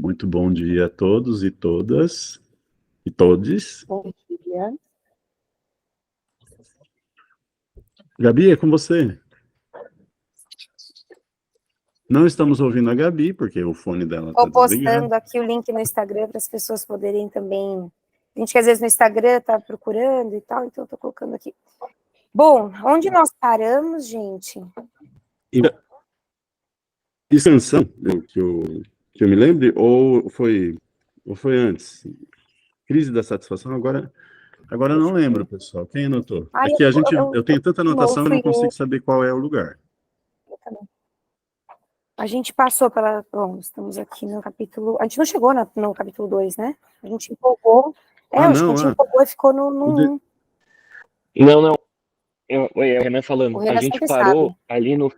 Muito bom dia a todos e todas e todes. Bom dia. Gabi, é com você. Não estamos ouvindo a Gabi, porque o fone dela está Estou desligado. postando aqui o link no Instagram para as pessoas poderem também... A gente que às vezes no Instagram está procurando e tal, então estou colocando aqui. Bom, onde nós paramos, gente? Expansão, que eu me lembre, ou foi antes? Crise da satisfação, agora eu não lembro, pessoal. Quem anotou? Aqui eu tenho tanta anotação, eu não consigo saber qual é o lugar. A gente passou pela... Bom, estamos aqui no capítulo... A gente não chegou no capítulo 2, né? A gente empolgou. Acho que a gente empolgou e ficou no 1. Não. O Renan falando. O Renan a gente parou ali no...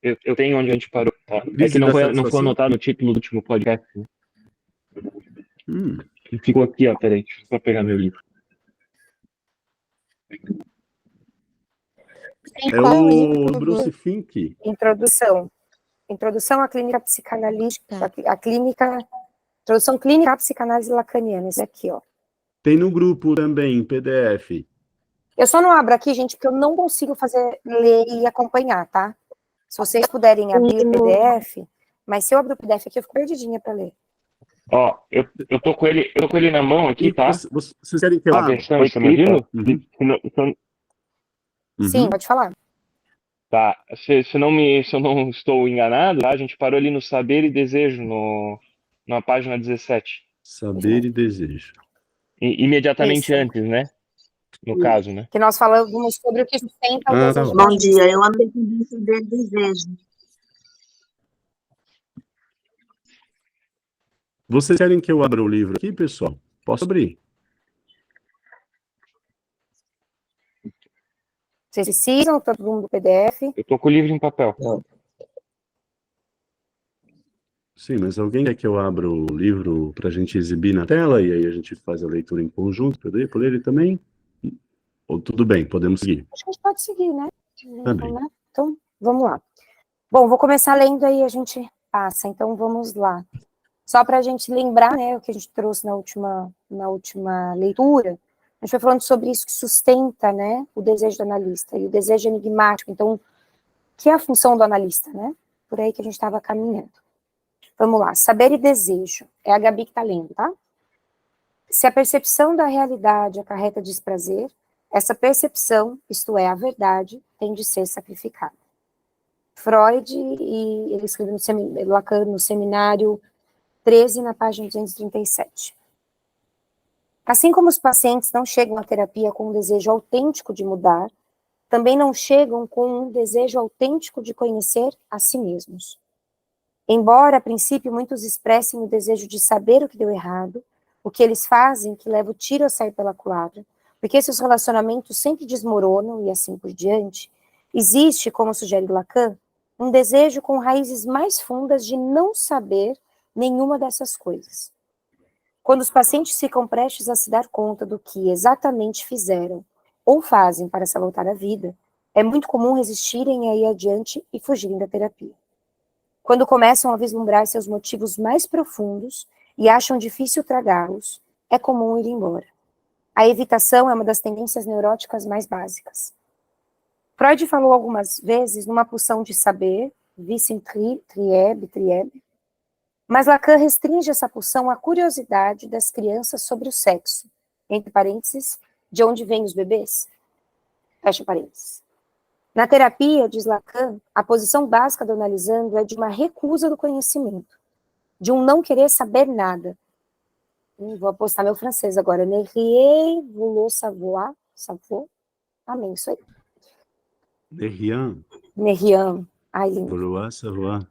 Eu tenho onde a gente parou. Tá? É que não foi anotado no título do último podcast. Né? Ficou aqui, ó. Peraí, deixa eu só pegar meu livro. É o Bruce Fink. Introdução à clínica psicanalítica, introdução clínica à psicanálise lacaniana, esse aqui, ó. Tem no grupo também, em PDF. Eu só não abro aqui, gente, porque eu não consigo ler e acompanhar, tá? Se vocês puderem abrir o PDF, mas se eu abrir o PDF aqui, eu fico perdidinha para ler. Ó, eu tô com ele na mão aqui, tá? Vocês querem que eu abra? A versão escrita? Sim, pode falar. Tá, se eu não estou enganado, tá? A gente parou ali no Saber e Desejo, na página 17. Saber e Desejo. Imediatamente antes, né? No caso, né? Que nós falamos sobre o que sustenta o desejo. Bom dia, eu amei com Saber e Desejo. Vocês querem que eu abra o livro aqui, pessoal? Posso abrir? Vocês precisam, todo mundo do PDF? Eu tô com o livro em papel. Sim, mas alguém quer que eu abra o livro para a gente exibir na tela e aí a gente faz a leitura em conjunto para eu ler ele também? Ou tudo bem, podemos seguir? Acho que a gente pode seguir, né? Tá bem. Então, vamos lá. Bom, vou começar lendo aí, a gente passa. Então, vamos lá. Só para a gente lembrar, né, o que a gente trouxe na última leitura, a gente foi falando sobre isso que sustenta, né, o desejo do analista, e o desejo enigmático. Então, o que é a função do analista, né? Por aí que a gente estava caminhando. Vamos lá. Saber e desejo. É a Gabi que está lendo, tá? Se a percepção da realidade acarreta desprazer, essa percepção, isto é, a verdade, tem de ser sacrificada. Freud, e ele escreveu Lacan no seminário 13, na página 237. Assim como os pacientes não chegam à terapia com um desejo autêntico de mudar, também não chegam com um desejo autêntico de conhecer a si mesmos. Embora, a princípio, muitos expressem o desejo de saber o que deu errado, o que eles fazem que leva o tiro a sair pela culatra, porque seus relacionamentos sempre desmoronam e assim por diante, existe, como sugere Lacan, um desejo com raízes mais fundas de não saber nenhuma dessas coisas. Quando os pacientes ficam prestes a se dar conta do que exatamente fizeram ou fazem para sabotar a vida, é muito comum resistirem a ir adiante e fugirem da terapia. Quando começam a vislumbrar seus motivos mais profundos e acham difícil tragá-los, é comum ir embora. A evitação é uma das tendências neuróticas mais básicas. Freud falou algumas vezes numa pulsão de saber, Wissen Trieb, mas Lacan restringe essa pulsão à curiosidade das crianças sobre o sexo, entre parênteses, de onde vêm os bebês? Fecha parênteses. Na terapia, diz Lacan, a posição básica do analisando é de uma recusa do conhecimento, de um não querer saber nada. Vou apostar meu francês agora. Ne rien vouloir savoir. Amém, isso aí. Ne rien. Ne rien. Ai, lindo. Vouloir savoir.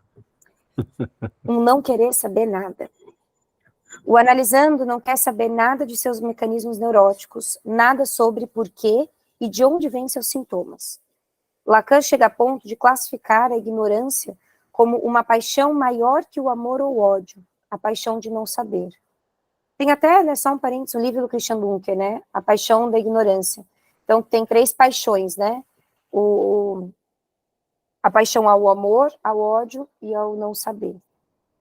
Um não querer saber nada. O analisando não quer saber nada de seus mecanismos neuróticos, nada sobre por quê e de onde vêm seus sintomas. Lacan chega a ponto de classificar a ignorância como uma paixão maior que o amor ou o ódio, a paixão de não saber. Tem até, né, só um parênteses, um livro do Christian Dunker, né, A Paixão da Ignorância. Então, tem 3 paixões, né, a paixão ao amor, ao ódio e ao não saber.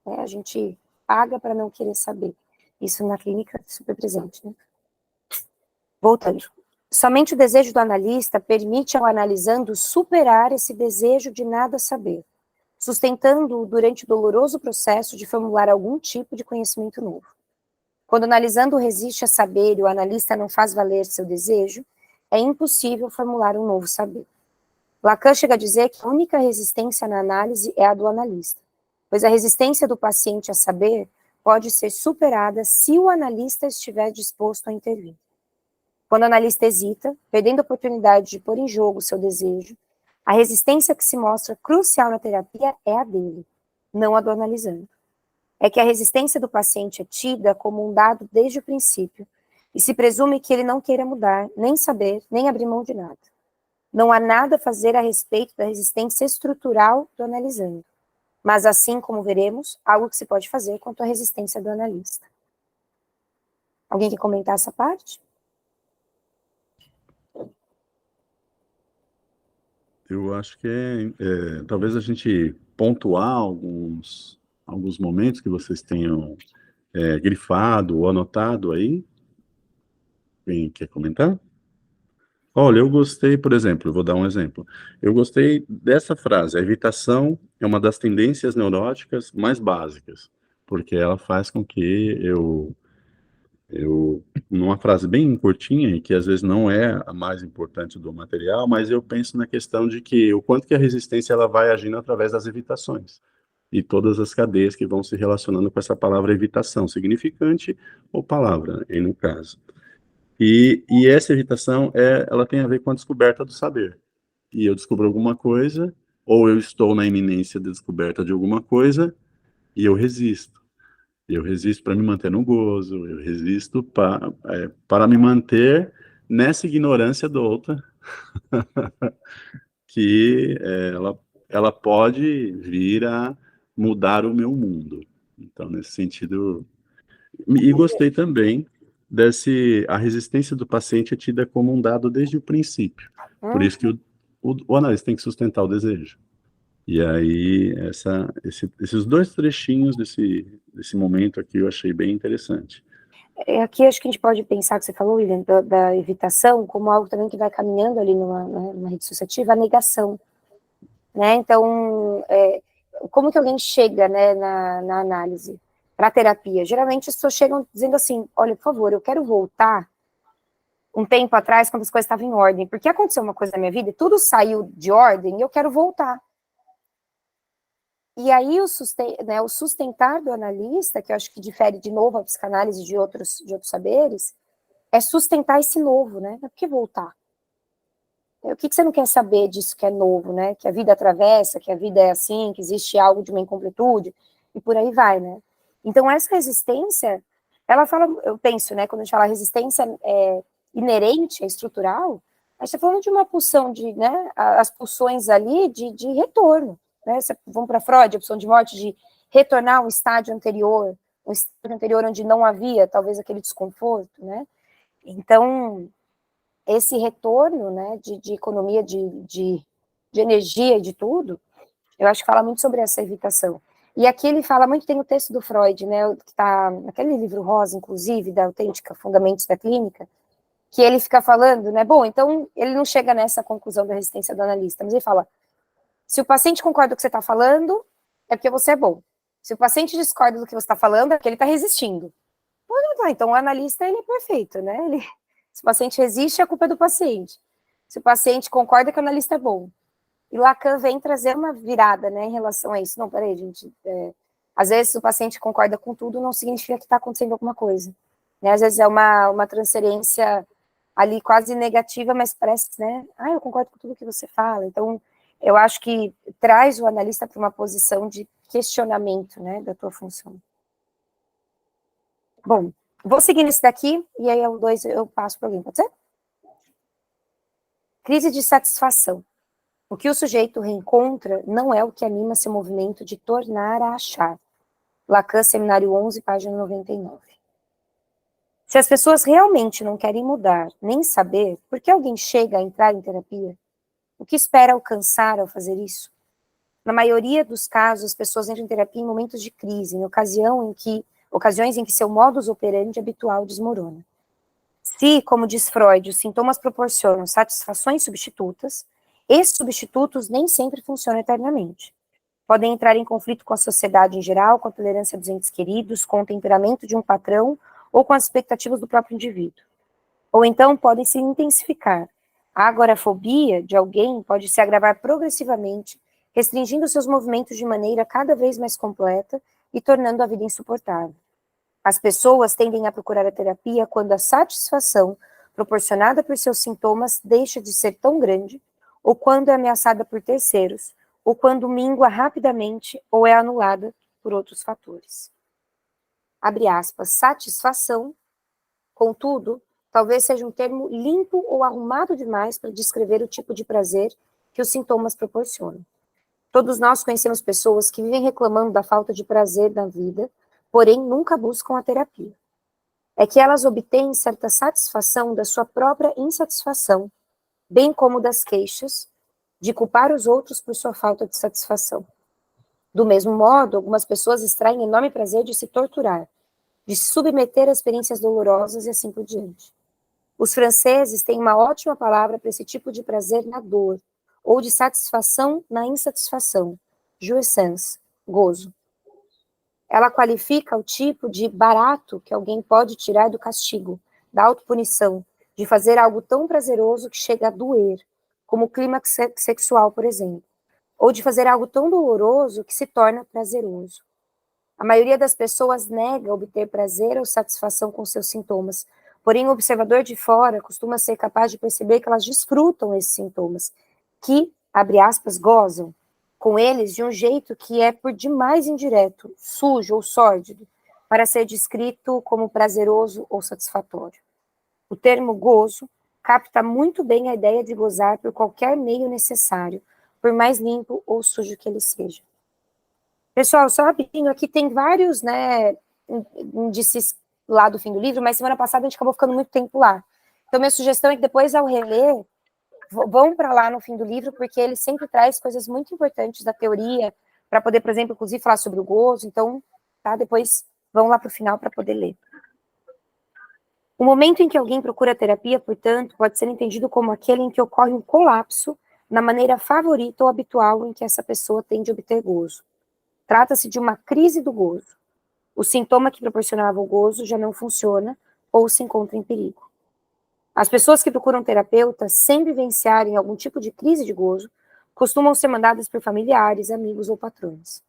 né? A gente paga para não querer saber. Isso na clínica é super presente, né? Voltando. Somente o desejo do analista permite ao analisando superar esse desejo de nada saber, sustentando-o durante o doloroso processo de formular algum tipo de conhecimento novo. Quando o analisando resiste a saber e o analista não faz valer seu desejo, é impossível formular um novo saber. Lacan chega a dizer que a única resistência na análise é a do analista, pois a resistência do paciente a saber pode ser superada se o analista estiver disposto a intervir. Quando o analista hesita, perdendo a oportunidade de pôr em jogo seu desejo, a resistência que se mostra crucial na terapia é a dele, não a do analisando. É que a resistência do paciente é tida como um dado desde o princípio, e se presume que ele não queira mudar, nem saber, nem abrir mão de nada. Não há nada a fazer a respeito da resistência estrutural do analisando, mas assim como veremos, algo que se pode fazer quanto à resistência do analista. Alguém quer comentar essa parte? Eu acho que talvez a gente pontuar alguns momentos que vocês tenham grifado ou anotado aí. Quem quer comentar? Olha, eu gostei, por exemplo, eu vou dar um exemplo. Eu gostei dessa frase: a evitação é uma das tendências neuróticas mais básicas, porque ela faz com que numa frase bem curtinha, e que às vezes não é a mais importante do material, mas eu penso na questão de que o quanto que a resistência ela vai agindo através das evitações, e todas as cadeias que vão se relacionando com essa palavra evitação, significante ou palavra, aí no caso. E essa evitação, ela tem a ver com a descoberta do saber. E eu descubro alguma coisa, ou eu estou na iminência de descoberta de alguma coisa, e eu resisto. Eu resisto para me manter no gozo, eu resisto para me manter nessa ignorância douta, que ela pode vir a mudar o meu mundo. Então, nesse sentido... E gostei também a resistência do paciente é tida como um dado desde o princípio. Por isso que o analista tem que sustentar o desejo. E aí, esses dois trechinhos desse momento aqui eu achei bem interessante. Aqui acho que a gente pode pensar, que você falou, William, da evitação, como algo também que vai caminhando ali numa rede associativa, a negação. Né? Então, como que alguém chega, né, na análise, para a terapia? Geralmente as pessoas chegam dizendo assim: olha, por favor, eu quero voltar um tempo atrás, quando as coisas estavam em ordem, porque aconteceu uma coisa na minha vida e tudo saiu de ordem e eu quero voltar. E aí o sustentar do analista, que eu acho que difere de novo a psicanálise de outros saberes, é sustentar esse novo, né? Por que voltar? O que você não quer saber disso que é novo, né? Que a vida atravessa, que a vida é assim, que existe algo de uma incompletude, e por aí vai, né? Então, essa resistência, ela fala, eu penso, né? Quando a gente fala resistência inerente, estrutural, a gente está falando de uma pulsão, né? As pulsões ali de retorno, né? Vamos para Freud, a pulsão de morte, de retornar a um estágio anterior onde não havia, talvez, aquele desconforto, né? Então, esse retorno, né, de economia de energia e de tudo, eu acho que fala muito sobre essa evitação. E aqui ele fala muito, tem o texto do Freud, né, que está naquele livro rosa, inclusive, da Autêntica Fundamentos da Clínica, que ele fica falando, né, bom, então ele não chega nessa conclusão da resistência do analista, mas ele fala: se o paciente concorda com o que você está falando, é porque você é bom. Se o paciente discorda do que você está falando, é porque ele está resistindo. Então o analista, ele é perfeito, né, se o paciente resiste, a culpa é do paciente. Se o paciente concorda que o analista é bom. E Lacan vem trazer uma virada, né, em relação a isso. Não, peraí, gente. Às vezes, se o paciente concorda com tudo, não significa que está acontecendo alguma coisa. Né? Às vezes é uma transferência ali quase negativa, mas parece, né? Eu concordo com tudo que você fala. Então, eu acho que traz o analista para uma posição de questionamento, né, da tua função. Bom, vou seguir nesse daqui, e aí o 2 eu passo para alguém, pode ser? Crise de satisfação. O que o sujeito reencontra não é o que anima seu movimento de tornar a achar. Lacan, Seminário 11, página 99. Se as pessoas realmente não querem mudar, nem saber, por que alguém chega a entrar em terapia? O que espera alcançar ao fazer isso? Na maioria dos casos, as pessoas entram em terapia em momentos de crise, em ocasiões em que seu modus operandi habitual desmorona. Se, como diz Freud, os sintomas proporcionam satisfações substitutas, esses substitutos nem sempre funcionam eternamente. Podem entrar em conflito com a sociedade em geral, com a tolerância dos entes queridos, com o temperamento de um patrão ou com as expectativas do próprio indivíduo. Ou então podem se intensificar. A agorafobia de alguém pode se agravar progressivamente, restringindo seus movimentos de maneira cada vez mais completa e tornando a vida insuportável. As pessoas tendem a procurar a terapia quando a satisfação proporcionada por seus sintomas deixa de ser tão grande, ou quando é ameaçada por terceiros, ou quando mingua rapidamente ou é anulada por outros fatores. Abre aspas, satisfação, contudo, talvez seja um termo limpo ou arrumado demais para descrever o tipo de prazer que os sintomas proporcionam. Todos nós conhecemos pessoas que vivem reclamando da falta de prazer na vida, porém nunca buscam a terapia. É que elas obtêm certa satisfação da sua própria insatisfação, bem como das queixas, de culpar os outros por sua falta de satisfação. Do mesmo modo, algumas pessoas extraem enorme prazer de se torturar, de se submeter a experiências dolorosas e assim por diante. Os franceses têm uma ótima palavra para esse tipo de prazer na dor, ou de satisfação na insatisfação, jouissance, gozo. Ela qualifica o tipo de barato que alguém pode tirar do castigo, da autopunição, de fazer algo tão prazeroso que chega a doer, como o clímax sexual, por exemplo, ou de fazer algo tão doloroso que se torna prazeroso. A maioria das pessoas nega obter prazer ou satisfação com seus sintomas, porém o observador de fora costuma ser capaz de perceber que elas desfrutam esses sintomas, que, abre aspas, gozam com eles de um jeito que é por demais indireto, sujo ou sórdido, para ser descrito como prazeroso ou satisfatório. O termo gozo capta muito bem a ideia de gozar por qualquer meio necessário, por mais limpo ou sujo que ele seja. Pessoal, só rapidinho, aqui tem vários, índices lá do fim do livro, mas semana passada a gente acabou ficando muito tempo lá. Então, minha sugestão é que depois, ao reler, vão para lá no fim do livro, porque ele sempre traz coisas muito importantes da teoria, para poder, por exemplo, inclusive falar sobre o gozo. Então, tá, depois vão lá para o final para poder ler. O momento em que alguém procura terapia, portanto, pode ser entendido como aquele em que ocorre um colapso na maneira favorita ou habitual em que essa pessoa tem de obter gozo. Trata-se de uma crise do gozo. O sintoma que proporcionava o gozo já não funciona ou se encontra em perigo. As pessoas que procuram terapeuta sem vivenciarem algum tipo de crise de gozo costumam ser mandadas por familiares, amigos ou patrões.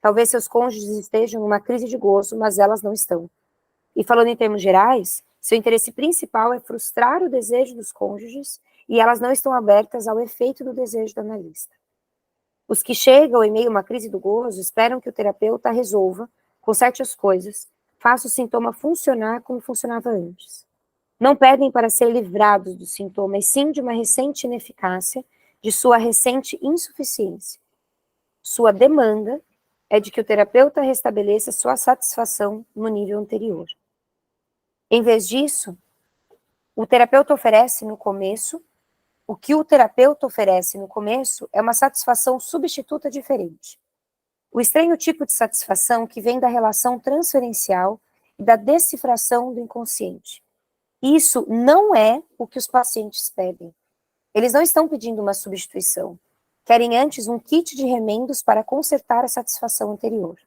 Talvez seus cônjuges estejam numa crise de gozo, mas elas não estão. E falando em termos gerais, seu interesse principal é frustrar o desejo dos cônjuges e elas não estão abertas ao efeito do desejo do analista. Os que chegam em meio a uma crise do gozo esperam que o terapeuta resolva, conserte as coisas, faça o sintoma funcionar como funcionava antes. Não pedem para ser livrados do sintoma, e sim de uma recente ineficácia, de sua recente insuficiência. Sua demanda é de que o terapeuta restabeleça sua satisfação no nível anterior. Em vez disso, o que o terapeuta oferece no começo é uma satisfação substituta diferente. O estranho tipo de satisfação que vem da relação transferencial e da decifração do inconsciente. Isso não é o que os pacientes pedem. Eles não estão pedindo uma substituição. Querem antes um kit de remendos para consertar a satisfação anterior.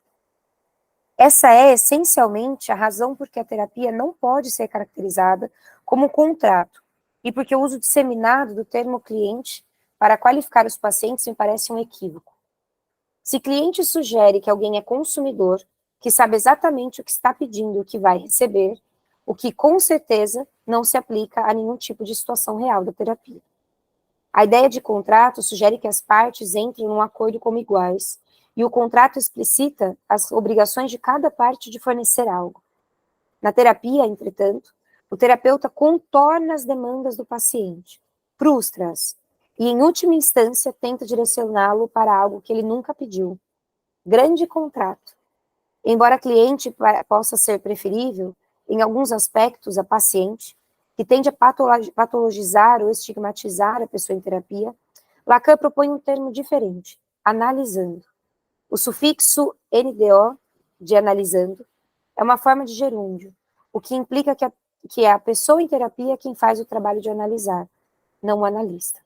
Essa é, essencialmente, a razão por que a terapia não pode ser caracterizada como um contrato, e porque o uso disseminado do termo cliente para qualificar os pacientes me parece um equívoco. Se cliente sugere que alguém é consumidor, que sabe exatamente o que está pedindo e o que vai receber, o que com certeza não se aplica a nenhum tipo de situação real da terapia. A ideia de contrato sugere que as partes entrem num acordo como iguais, e o contrato explicita as obrigações de cada parte de fornecer algo. Na terapia, entretanto, o terapeuta contorna as demandas do paciente, frustra-as, e, em última instância, tenta direcioná-lo para algo que ele nunca pediu. Grande contrato. Embora cliente possa ser preferível, em alguns aspectos, a paciente, que tende a patologizar ou estigmatizar a pessoa em terapia, Lacan propõe um termo diferente, analisando. O sufixo NDO, de analisando, é uma forma de gerúndio, o que implica que é a pessoa em terapia quem faz o trabalho de analisar, não o analista.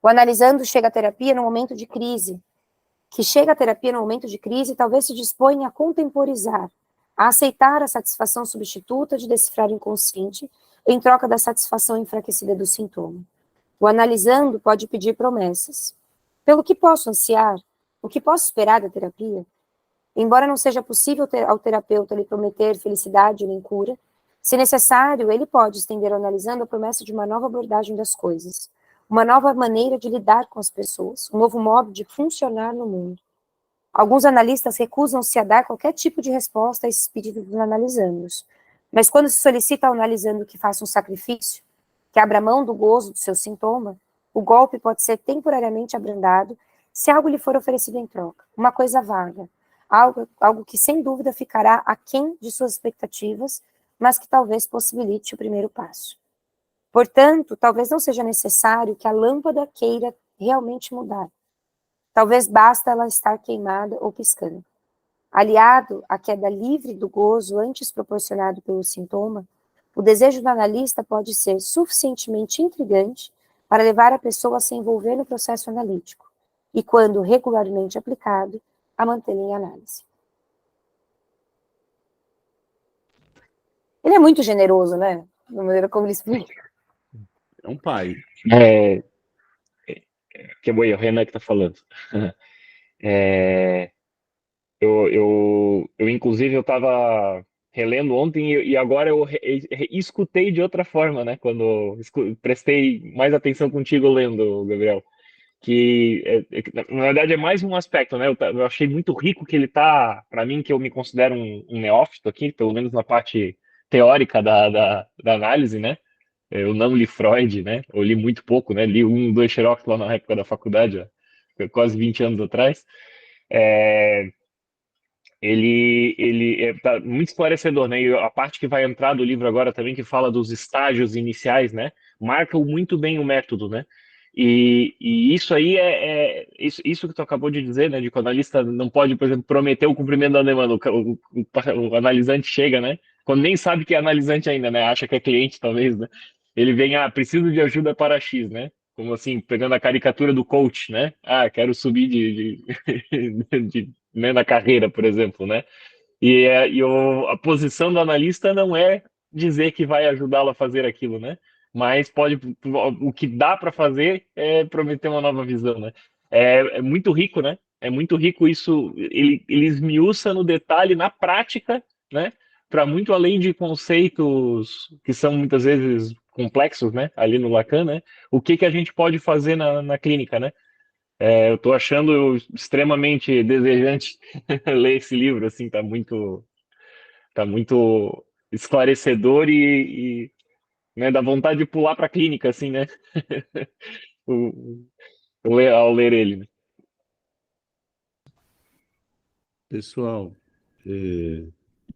O analisando chega à terapia no momento de crise, talvez se disponha a contemporizar, a aceitar a satisfação substituta de decifrar o inconsciente em troca da satisfação enfraquecida do sintoma. O analisando pode pedir promessas. Pelo que posso ansiar, o que posso esperar da terapia? Embora não seja possível ao terapeuta lhe prometer felicidade nem cura, se necessário, ele pode estender ao analisando a promessa de uma nova abordagem das coisas, uma nova maneira de lidar com as pessoas, um novo modo de funcionar no mundo. Alguns analistas recusam-se a dar qualquer tipo de resposta a esses pedidos dos analisandos, mas quando se solicita ao analisando que faça um sacrifício, que abra mão do gozo do seu sintoma, o golpe pode ser temporariamente abrandado se algo lhe for oferecido em troca, uma coisa vaga, algo que sem dúvida ficará aquém de suas expectativas, mas que talvez possibilite o primeiro passo. Portanto, talvez não seja necessário que a lâmpada queira realmente mudar. Talvez basta ela estar queimada ou piscando. Aliado à queda livre do gozo antes proporcionado pelo sintoma, o desejo do analista pode ser suficientemente intrigante para levar a pessoa a se envolver no processo analítico e, quando regularmente aplicado, a mantê-lo em análise. Ele é muito generoso, né? Na maneira como ele explica. É um pai. Que bom, é o Renan que está falando. Inclusive, eu estava relendo ontem e agora eu escutei de outra forma, né? Quando prestei mais atenção contigo lendo, Gabriel. Na verdade, é mais um aspecto, né? Eu achei muito rico que ele tá, para mim, que eu me considero um neófito aqui, pelo menos na parte teórica da análise, né? Eu não li Freud, né? Eu li muito pouco, né? Li 2 xerox lá na época da faculdade, quase 20 anos atrás. Ele tá muito esclarecedor, né? E a parte que vai entrar do livro agora também, que fala dos estágios iniciais, né? Marca muito bem o método, né? E isso aí isso que tu acabou de dizer, né? De que o analista não pode, por exemplo, prometer o cumprimento da demanda. O analisante chega, né? Quando nem sabe que é analisante ainda, né? Acha que é cliente, talvez, né? Ele vem, preciso de ajuda para X, né? Como assim, pegando a caricatura do coach, né? Quero subir né, na carreira, por exemplo, né? A posição do analista não é dizer que vai ajudá-lo a fazer aquilo, né? Mas o que dá para fazer é prometer uma nova visão, né? É muito rico, né? É muito rico isso. Ele esmiuça no detalhe, na prática, né? Para muito além de conceitos que são muitas vezes complexos, né? Ali no Lacan, né? O que a gente pode fazer na clínica, né? Eu estou achando extremamente desejante ler esse livro, assim, tá muito esclarecedor e né, dá vontade de pular para a clínica, assim, né? Ao ler ele. Né? Pessoal,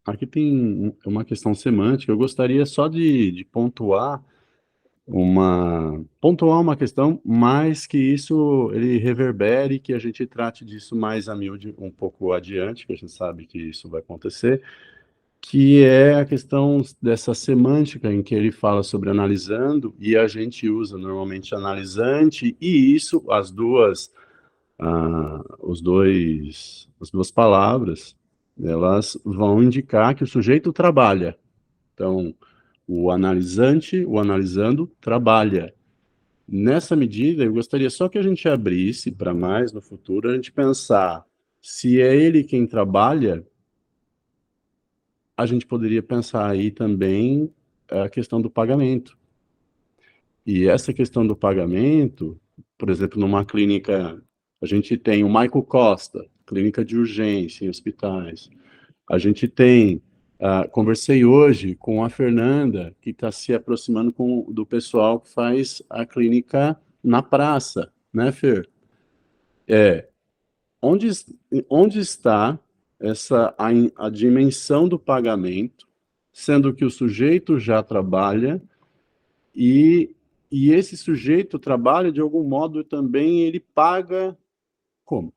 aqui tem uma questão semântica. Eu gostaria só de pontuar uma questão, mas que isso ele reverbere, que a gente trate disso mais a miúde um pouco adiante, que a gente sabe que isso vai acontecer, que é a questão dessa semântica em que ele fala sobre analisando, e a gente usa normalmente analisante, e isso, as duas palavras, elas vão indicar que o sujeito trabalha. Então, o analisante, o analisando, trabalha. Nessa medida, eu gostaria só que a gente abrisse para mais no futuro, a gente pensar, se é ele quem trabalha, a gente poderia pensar aí também a questão do pagamento. E essa questão do pagamento, por exemplo, numa clínica, a gente tem o Michael Costa, clínica de urgência em hospitais. A gente tem, conversei hoje com a Fernanda, que está se aproximando do pessoal que faz a clínica na praça, né, Fer? Onde está a dimensão do pagamento, sendo que o sujeito já trabalha e esse sujeito trabalha de algum modo também, ele paga como?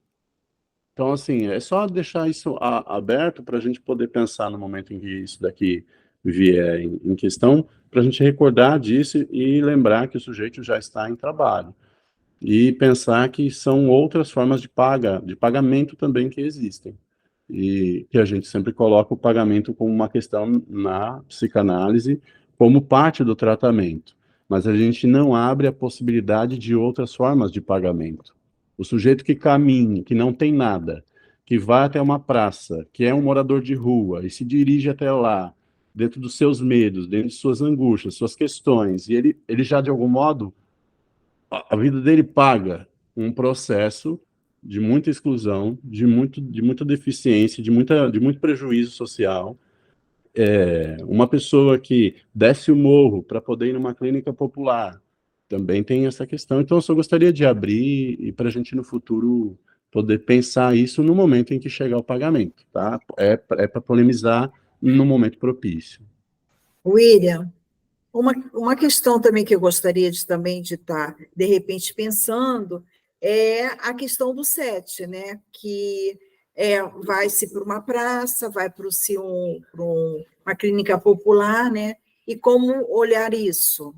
Então, assim, é só deixar isso aberto para a gente poder pensar no momento em que isso daqui vier em questão, para a gente recordar disso e lembrar que o sujeito já está em trabalho. E pensar que são outras formas de pagamento também que existem. E que a gente sempre coloca o pagamento como uma questão na psicanálise, como parte do tratamento. Mas a gente não abre a possibilidade de outras formas de pagamento. O sujeito que caminha, que não tem nada, que vai até uma praça, que é um morador de rua e se dirige até lá, dentro dos seus medos, dentro de suas angústias, suas questões, e ele já de algum modo a vida dele paga um processo de muita exclusão, de muita deficiência, de muito prejuízo social. Uma pessoa que desce o morro para poder ir numa clínica popular também tem essa questão. Então, eu só gostaria de abrir e para a gente no futuro poder pensar isso no momento em que chegar o pagamento, tá? É para polemizar no momento propício. William, uma questão também que eu gostaria também de estar, de repente, pensando é a questão do SET, né? Que vai-se para uma praça, vai para uma clínica popular, né? E como olhar isso?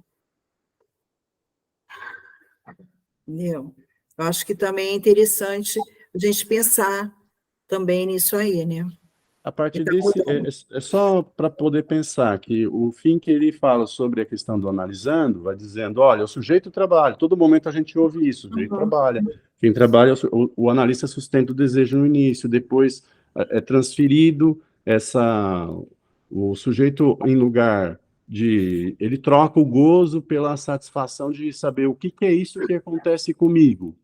Entendeu? Eu acho que também é interessante a gente pensar também nisso aí, né? A partir desse, é só para poder pensar que o fim que ele fala sobre a questão do analisando, vai dizendo, olha, o sujeito trabalha, todo momento a gente ouve isso, o sujeito trabalha, quem trabalha, o analista sustenta o desejo no início, depois é transferido o sujeito em lugar de, ele troca o gozo pela satisfação de saber o que é isso que acontece comigo.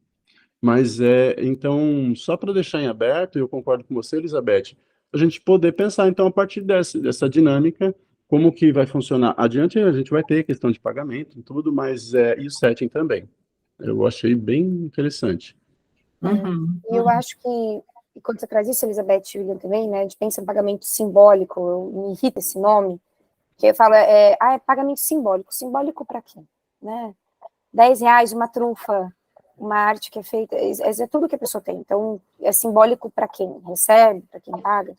Mas então, só para deixar em aberto, eu concordo com você, Elizabeth, a gente poder pensar, então, a partir dessa dinâmica, como que vai funcionar. Adiante, a gente vai ter questão de pagamento e tudo, mas e o setting também. Eu achei bem interessante. E eu acho que, quando você traz isso, Elizabeth e William também, né, de pensa em pagamento simbólico, me irrita esse nome, que eu falo, é pagamento simbólico. Simbólico para quê? Né? R$10, uma trufa, uma arte que é feita, é tudo que a pessoa tem. Então, é simbólico para quem recebe, para quem paga.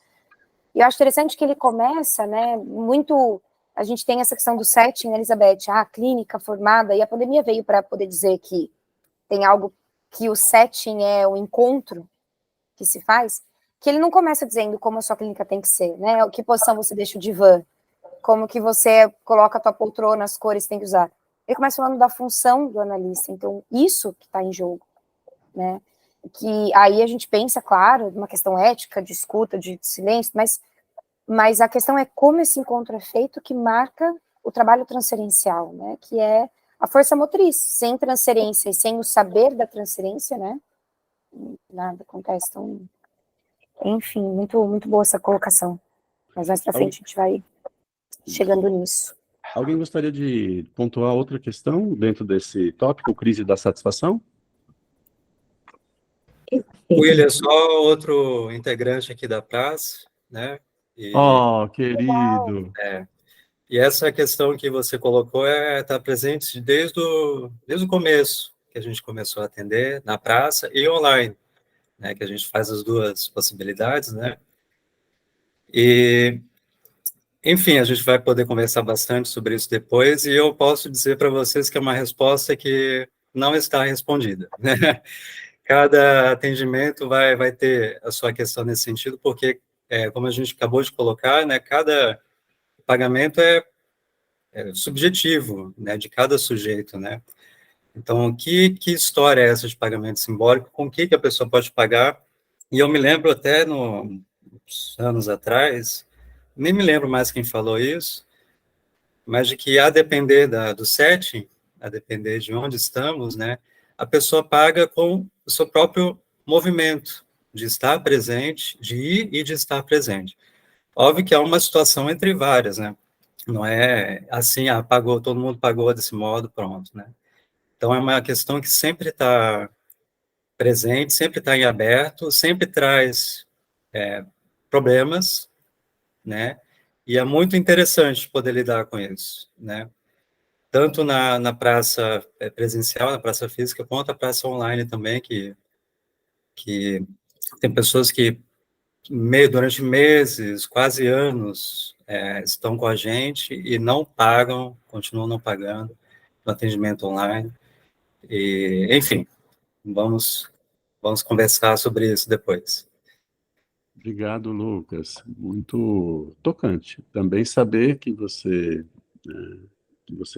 E eu acho interessante que ele começa, né, muito... A gente tem essa questão do setting, né, Elizabeth? A clínica formada, e a pandemia veio para poder dizer que tem algo que o setting é o encontro que se faz, que ele não começa dizendo como a sua clínica tem que ser, né? Que posição você deixa o divã, como que você coloca a tua poltrona, as cores que tem que usar. Ele começa falando da função do analista, então isso que está em jogo, né? Que aí a gente pensa, claro, numa questão ética, de escuta, de silêncio, mas a questão é como esse encontro é feito que marca o trabalho transferencial, né? Que é a força motriz. Sem transferência e sem o saber da transferência, né? Nada acontece. Então, enfim, muito, muito boa essa colocação. Mas mais para frente a gente vai chegando nisso. Alguém gostaria de pontuar outra questão dentro desse tópico, crise da satisfação? William, só outro integrante aqui da praça, né? Querido! E essa questão que você colocou está presente desde o começo, que a gente começou a atender na praça e online, né? Que a gente faz as duas possibilidades, né? E, enfim, a gente vai poder conversar bastante sobre isso depois, e eu posso dizer para vocês que é uma resposta que não está respondida, né? Cada atendimento vai ter a sua questão nesse sentido, porque, como a gente acabou de colocar, né, cada pagamento é subjetivo, né, de cada sujeito, né? Então, que história é essa de pagamento simbólico? Com que a pessoa pode pagar? E eu me lembro até, uns anos atrás, nem me lembro mais quem falou isso, mas de que a depender do setting, a depender de onde estamos, né, a pessoa paga com o seu próprio movimento, de estar presente, de ir e de estar presente. Óbvio que é uma situação entre várias, né? Não é assim, pagou, todo mundo pagou desse modo, pronto, né? Então, é uma questão que sempre está presente, sempre está em aberto, sempre traz problemas, né? E é muito interessante poder lidar com isso, né? Tanto na praça presencial, na praça física, quanto a praça online também, que Tem pessoas que durante meses, quase anos, estão com a gente e não pagam, continuam não pagando no atendimento online. E, enfim, vamos conversar sobre isso depois. Obrigado, Lucas. Muito tocante. Também saber que você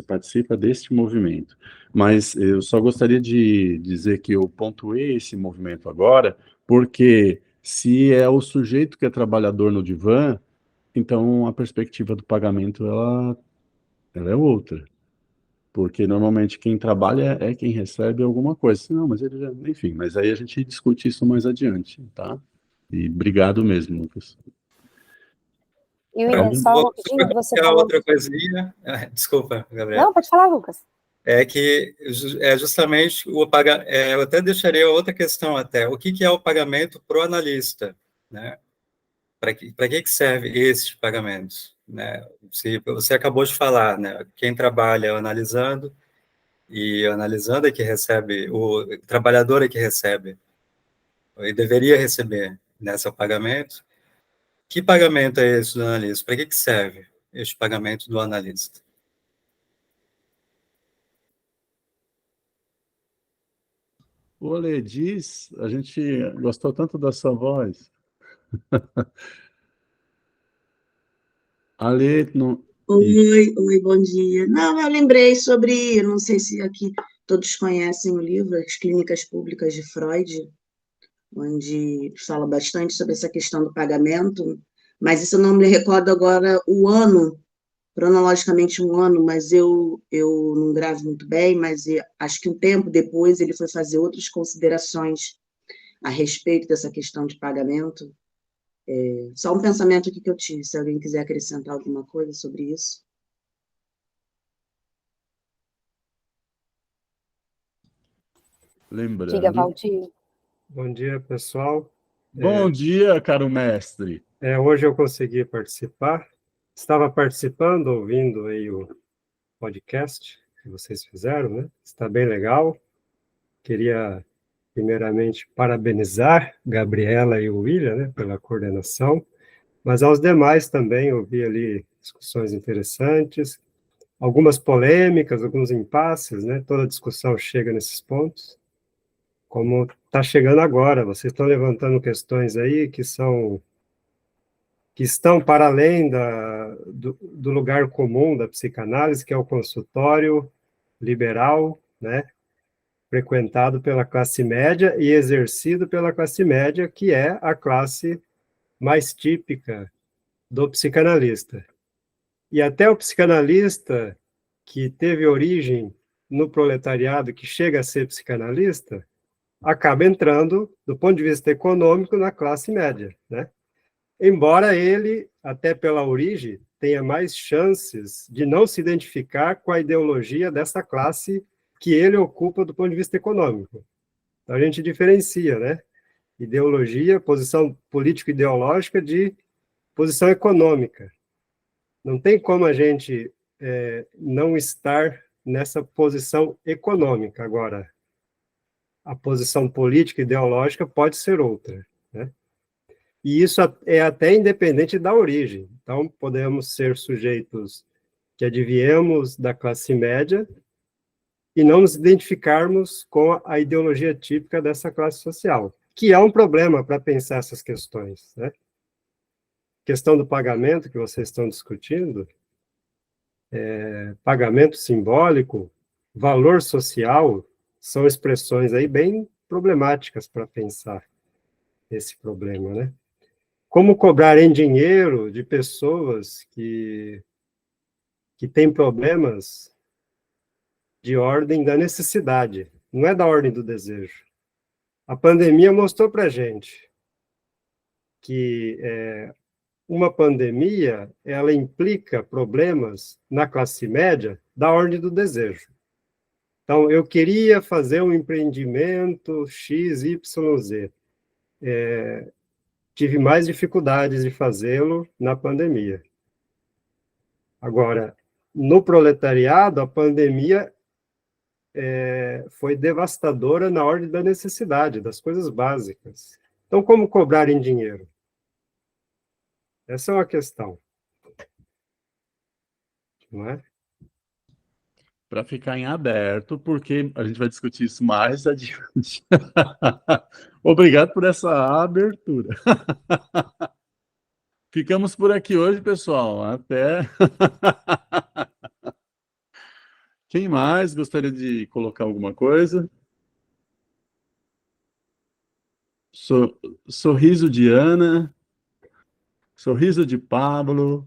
participa deste movimento. Mas eu só gostaria de dizer que eu pontuei esse movimento agora, porque se é o sujeito que é trabalhador no divã, então a perspectiva do pagamento ela é outra. Porque normalmente quem trabalha é quem recebe alguma coisa. Não, mas ele já, enfim, mas aí a gente discute isso mais adiante, tá? E obrigado mesmo, Lucas. E William, só rapidinho, você falou... outra coisinha. Desculpa, Gabriel. Não, pode falar, Lucas. É que justamente eu até deixaria outra questão até. O que é o pagamento para o analista, né? Para que serve esse pagamento, né? Se você acabou de falar, né? Quem trabalha analisando e analisando é que recebe, o trabalhador é que recebe e deveria receber nesse pagamento. Que pagamento é esse do analista? Para que serve este pagamento do analista? O Ale diz, a gente gostou tanto da sua voz. Ale, não... Oi, bom dia. Não, eu lembrei sobre, não sei se aqui todos conhecem o livro As Clínicas Públicas de Freud, onde fala bastante sobre essa questão do pagamento, mas isso eu não me recordo agora o ano, cronologicamente um ano, mas eu não gravo muito bem, mas acho que um tempo depois ele foi fazer outras considerações a respeito dessa questão de pagamento. Só um pensamento aqui que eu tive, se alguém quiser acrescentar alguma coisa sobre isso. Lembrando. Diga, Valdir. Bom dia, pessoal. Bom dia, caro mestre. Hoje eu consegui participar. Estava participando, ouvindo aí o podcast que vocês fizeram, né? Está bem legal. Queria, primeiramente, parabenizar Gabriela e o William, né, pela coordenação, mas aos demais também, ouvi ali discussões interessantes, algumas polêmicas, alguns impasses, né? Toda discussão chega nesses pontos. Como está chegando agora, vocês estão levantando questões aí que estão para além do lugar comum da psicanálise, que é o consultório liberal, né, frequentado pela classe média e exercido pela classe média, que é a classe mais típica do psicanalista. E até o psicanalista que teve origem no proletariado, que chega a ser psicanalista, acaba entrando, do ponto de vista econômico, na classe média, né? Embora ele, até pela origem, tenha mais chances de não se identificar com a ideologia dessa classe que ele ocupa do ponto de vista econômico. Então, a gente diferencia, né? Ideologia, posição político-ideológica de posição econômica. Não tem como a gente não estar nessa posição econômica. Agora, a posição política e ideológica pode ser outra, né? E isso é até independente da origem. Então, podemos ser sujeitos que adviemos da classe média e não nos identificarmos com a ideologia típica dessa classe social, que é um problema para pensar essas questões, né? Questão do pagamento que vocês estão discutindo, pagamento simbólico, valor social, são expressões aí bem problemáticas para pensar esse problema, né? Como cobrar em dinheiro de pessoas que têm problemas de ordem da necessidade, não é da ordem do desejo. A pandemia mostrou para a gente que uma pandemia, ela implica problemas na classe média da ordem do desejo. Então, eu queria fazer um empreendimento X, Y, Z. Tive mais dificuldades de fazê-lo na pandemia. Agora, no proletariado, a pandemia foi devastadora na ordem da necessidade, das coisas básicas. Então, como cobrar em dinheiro? Essa é uma questão, não é? Para ficar em aberto, porque a gente vai discutir isso mais adiante. Obrigado por essa abertura. Ficamos por aqui hoje, pessoal. Até. Quem mais gostaria de colocar alguma coisa? Sorriso de Ana, sorriso de Pablo.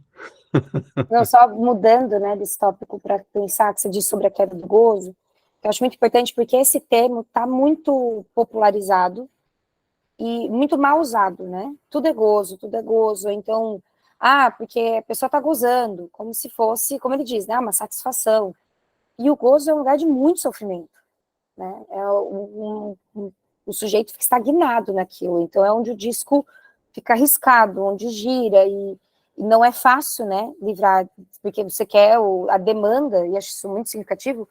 Não, só mudando, né, desse tópico para pensar que você disse sobre a queda do gozo, que eu acho muito importante porque esse termo está muito popularizado e muito mal usado, né? Tudo é gozo, tudo é gozo. Então, porque a pessoa está gozando, como se fosse, como ele diz, né, uma satisfação. E o gozo é um lugar de muito sofrimento, né? O sujeito fica estagnado naquilo. Então, é onde o disco fica arriscado, onde gira e não é fácil, né, livrar, porque você quer a demanda, e acho isso muito significativo,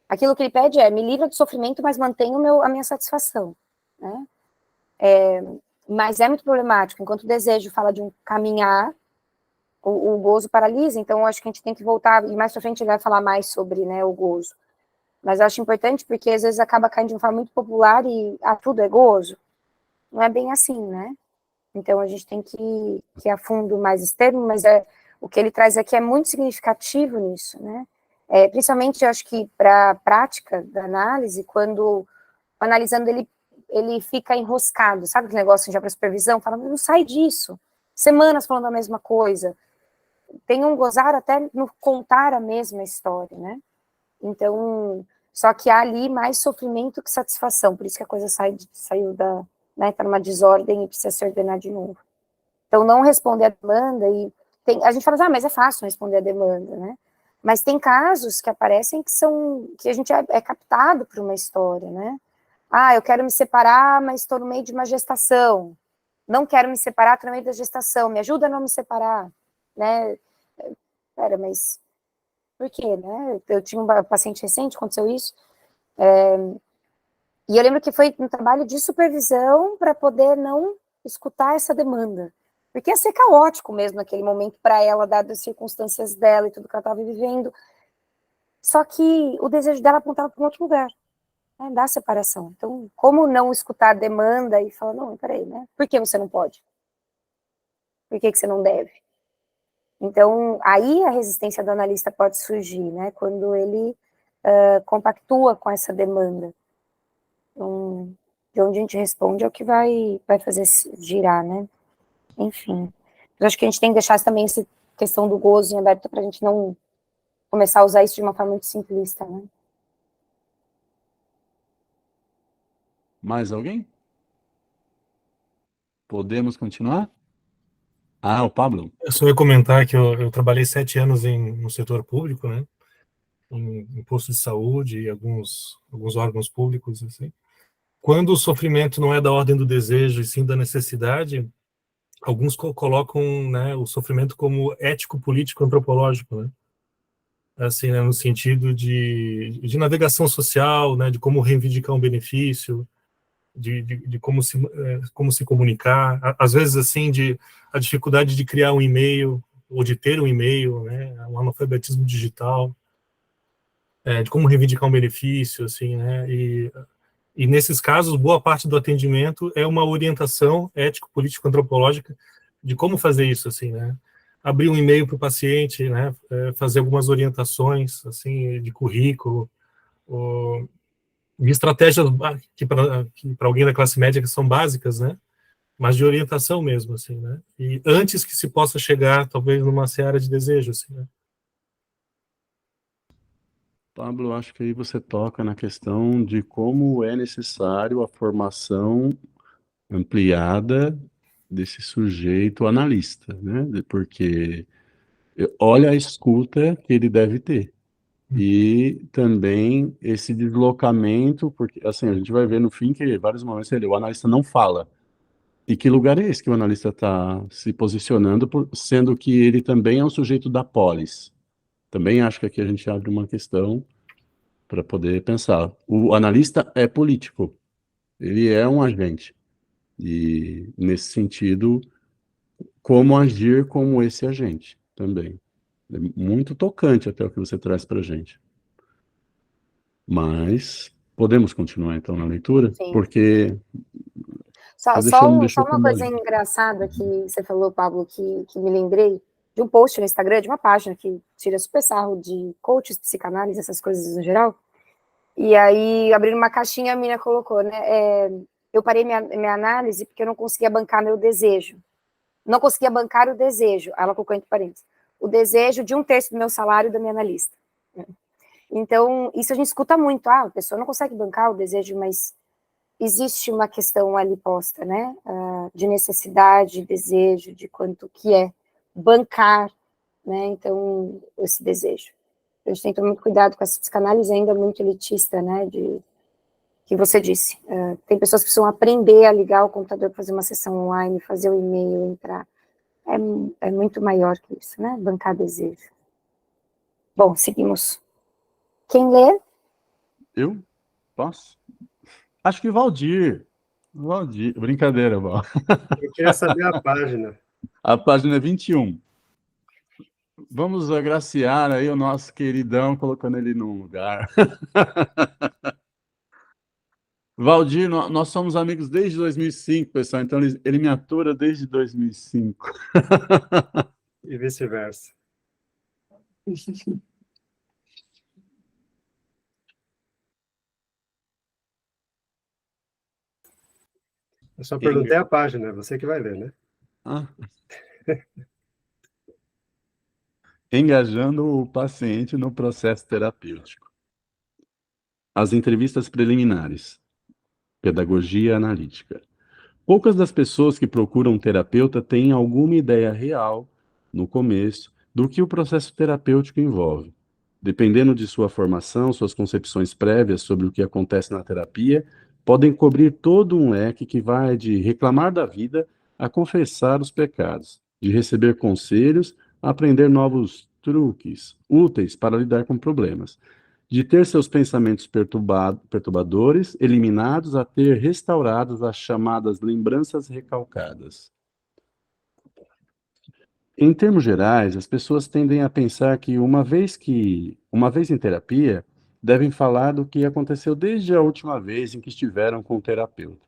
aquilo que ele pede me livra do sofrimento, mas mantenha a minha satisfação, né? Mas é muito problemático, enquanto o desejo fala de um caminhar, o gozo paralisa, então acho que a gente tem que voltar, e mais pra frente a gente vai falar mais sobre, né, o gozo. Mas eu acho importante porque às vezes acaba caindo de uma forma muito popular e tudo é gozo. Não é bem assim, né? Então a gente tem que ir a fundo mais esse termo, mas o que ele traz aqui é muito significativo nisso, né? Principalmente eu acho que para a prática da análise, quando analisando ele fica enroscado, sabe aquele negócio já para supervisão? Fala, não sai disso. Semanas falando a mesma coisa. Tem um gozar até no contar a mesma história, né? Então, só que há ali mais sofrimento que satisfação, por isso que a coisa saiu da, né, tá numa desordem e precisa se ordenar de novo. Então, não responder a demanda, a gente fala, mas é fácil responder a demanda, né? Mas tem casos que aparecem que a gente é captado por uma história, né? Eu quero me separar, mas estou no meio de uma gestação. Não quero me separar, estou no meio da gestação. Me ajuda a não me separar, né? Pera, mas por quê, né? Eu tinha um paciente recente, aconteceu isso. E eu lembro que foi um trabalho de supervisão para poder não escutar essa demanda. Porque ia ser caótico mesmo naquele momento para ela, dadas as circunstâncias dela e tudo que ela estava vivendo. Só que o desejo dela apontava para um outro lugar, né, da separação. Então, como não escutar a demanda e falar, não, peraí, né? Por que você não pode? Por que você não deve? Então, aí a resistência do analista pode surgir, né? Quando ele compactua com essa demanda. Então, de onde a gente responde é o que vai fazer girar, né? Enfim. Eu acho que a gente tem que deixar também essa questão do gozo em aberto para a gente não começar a usar isso de uma forma muito simplista, né? Mais alguém? Podemos continuar? O Pablo. Eu só ia comentar que eu trabalhei 7 anos no setor público, né? Em posto de saúde e alguns órgãos públicos, assim. Quando o sofrimento não é da ordem do desejo e sim da necessidade, alguns colocam, né, o sofrimento como ético-político-antropológico, né? Assim, né, no sentido de navegação social, né, de como reivindicar um benefício, de como se comunicar, às vezes assim a dificuldade de criar um e-mail ou de ter um e-mail, né, um analfabetismo digital, de como reivindicar um benefício, assim, né, e nesses casos boa parte do atendimento é uma orientação ético-político-antropológica de como fazer isso, assim, né, abrir um e-mail para o paciente, né, fazer algumas orientações, assim, de currículo, de estratégias que para alguém da classe média que são básicas, né? Mas de orientação mesmo, assim, né? E antes que se possa chegar, talvez, numa seara de desejo, assim, né? Pablo, acho que aí você toca na questão de como é necessário a formação ampliada desse sujeito analista, né? Porque olha a escuta que ele deve ter. E também esse deslocamento, porque assim, a gente vai ver no fim que vários momentos o analista não fala. E que lugar é esse que o analista está se posicionando, sendo que ele também é um sujeito da polis? Também acho que aqui a gente abre uma questão para poder pensar. O analista é político, ele é um agente. E, nesse sentido, como agir como esse agente também. É muito tocante até o que você traz para a gente. Mas podemos continuar, então, na leitura? Sim. Porque... Só deixou uma coisa engraçada que você falou, Pablo, que me lembrei de um post no Instagram, de uma página que tira super sarro de coaches, psicanálise, essas coisas no geral. E aí, abrindo uma caixinha, a menina colocou, né? Eu parei minha análise porque eu não conseguia bancar meu desejo. Não conseguia bancar o desejo. Ela colocou entre parênteses. O desejo de 1/3 do meu salário da minha analista. Então, isso a gente escuta muito. A pessoa não consegue bancar o desejo, mas existe uma questão ali posta, né? De necessidade, desejo, de quanto que é bancar, né? Então, esse desejo. A gente tem que tomar muito cuidado com essa psicanálise ainda muito elitista, né? Que você disse. Tem pessoas que precisam aprender a ligar o computador para fazer uma sessão online, fazer o e-mail, entrar. É muito maior que isso, né? Bancar desejo. Bom, seguimos. Quem lê? Eu? Posso? Acho que Valdir. Brincadeira, Val. Eu queria saber a página. A página é 21. Vamos agraciar aí o nosso queridão, colocando ele num lugar. Valdir, nós somos amigos desde 2005, pessoal, então ele me atura desde 2005. E vice-versa. Eu só perguntei a página, você que vai ler, né? Engajando o paciente no processo terapêutico. As entrevistas preliminares. Pedagogia analítica. Poucas das pessoas que procuram um terapeuta têm alguma ideia real, no começo, do que o processo terapêutico envolve. Dependendo de sua formação, suas concepções prévias sobre o que acontece na terapia podem cobrir todo um leque que vai de reclamar da vida a confessar os pecados, de receber conselhos a aprender novos truques úteis para lidar com problemas, de ter seus pensamentos perturbadores eliminados a ter restaurados as chamadas lembranças recalcadas. Em termos gerais, as pessoas tendem a pensar que uma vez em terapia, devem falar do que aconteceu desde a última vez em que estiveram com o terapeuta.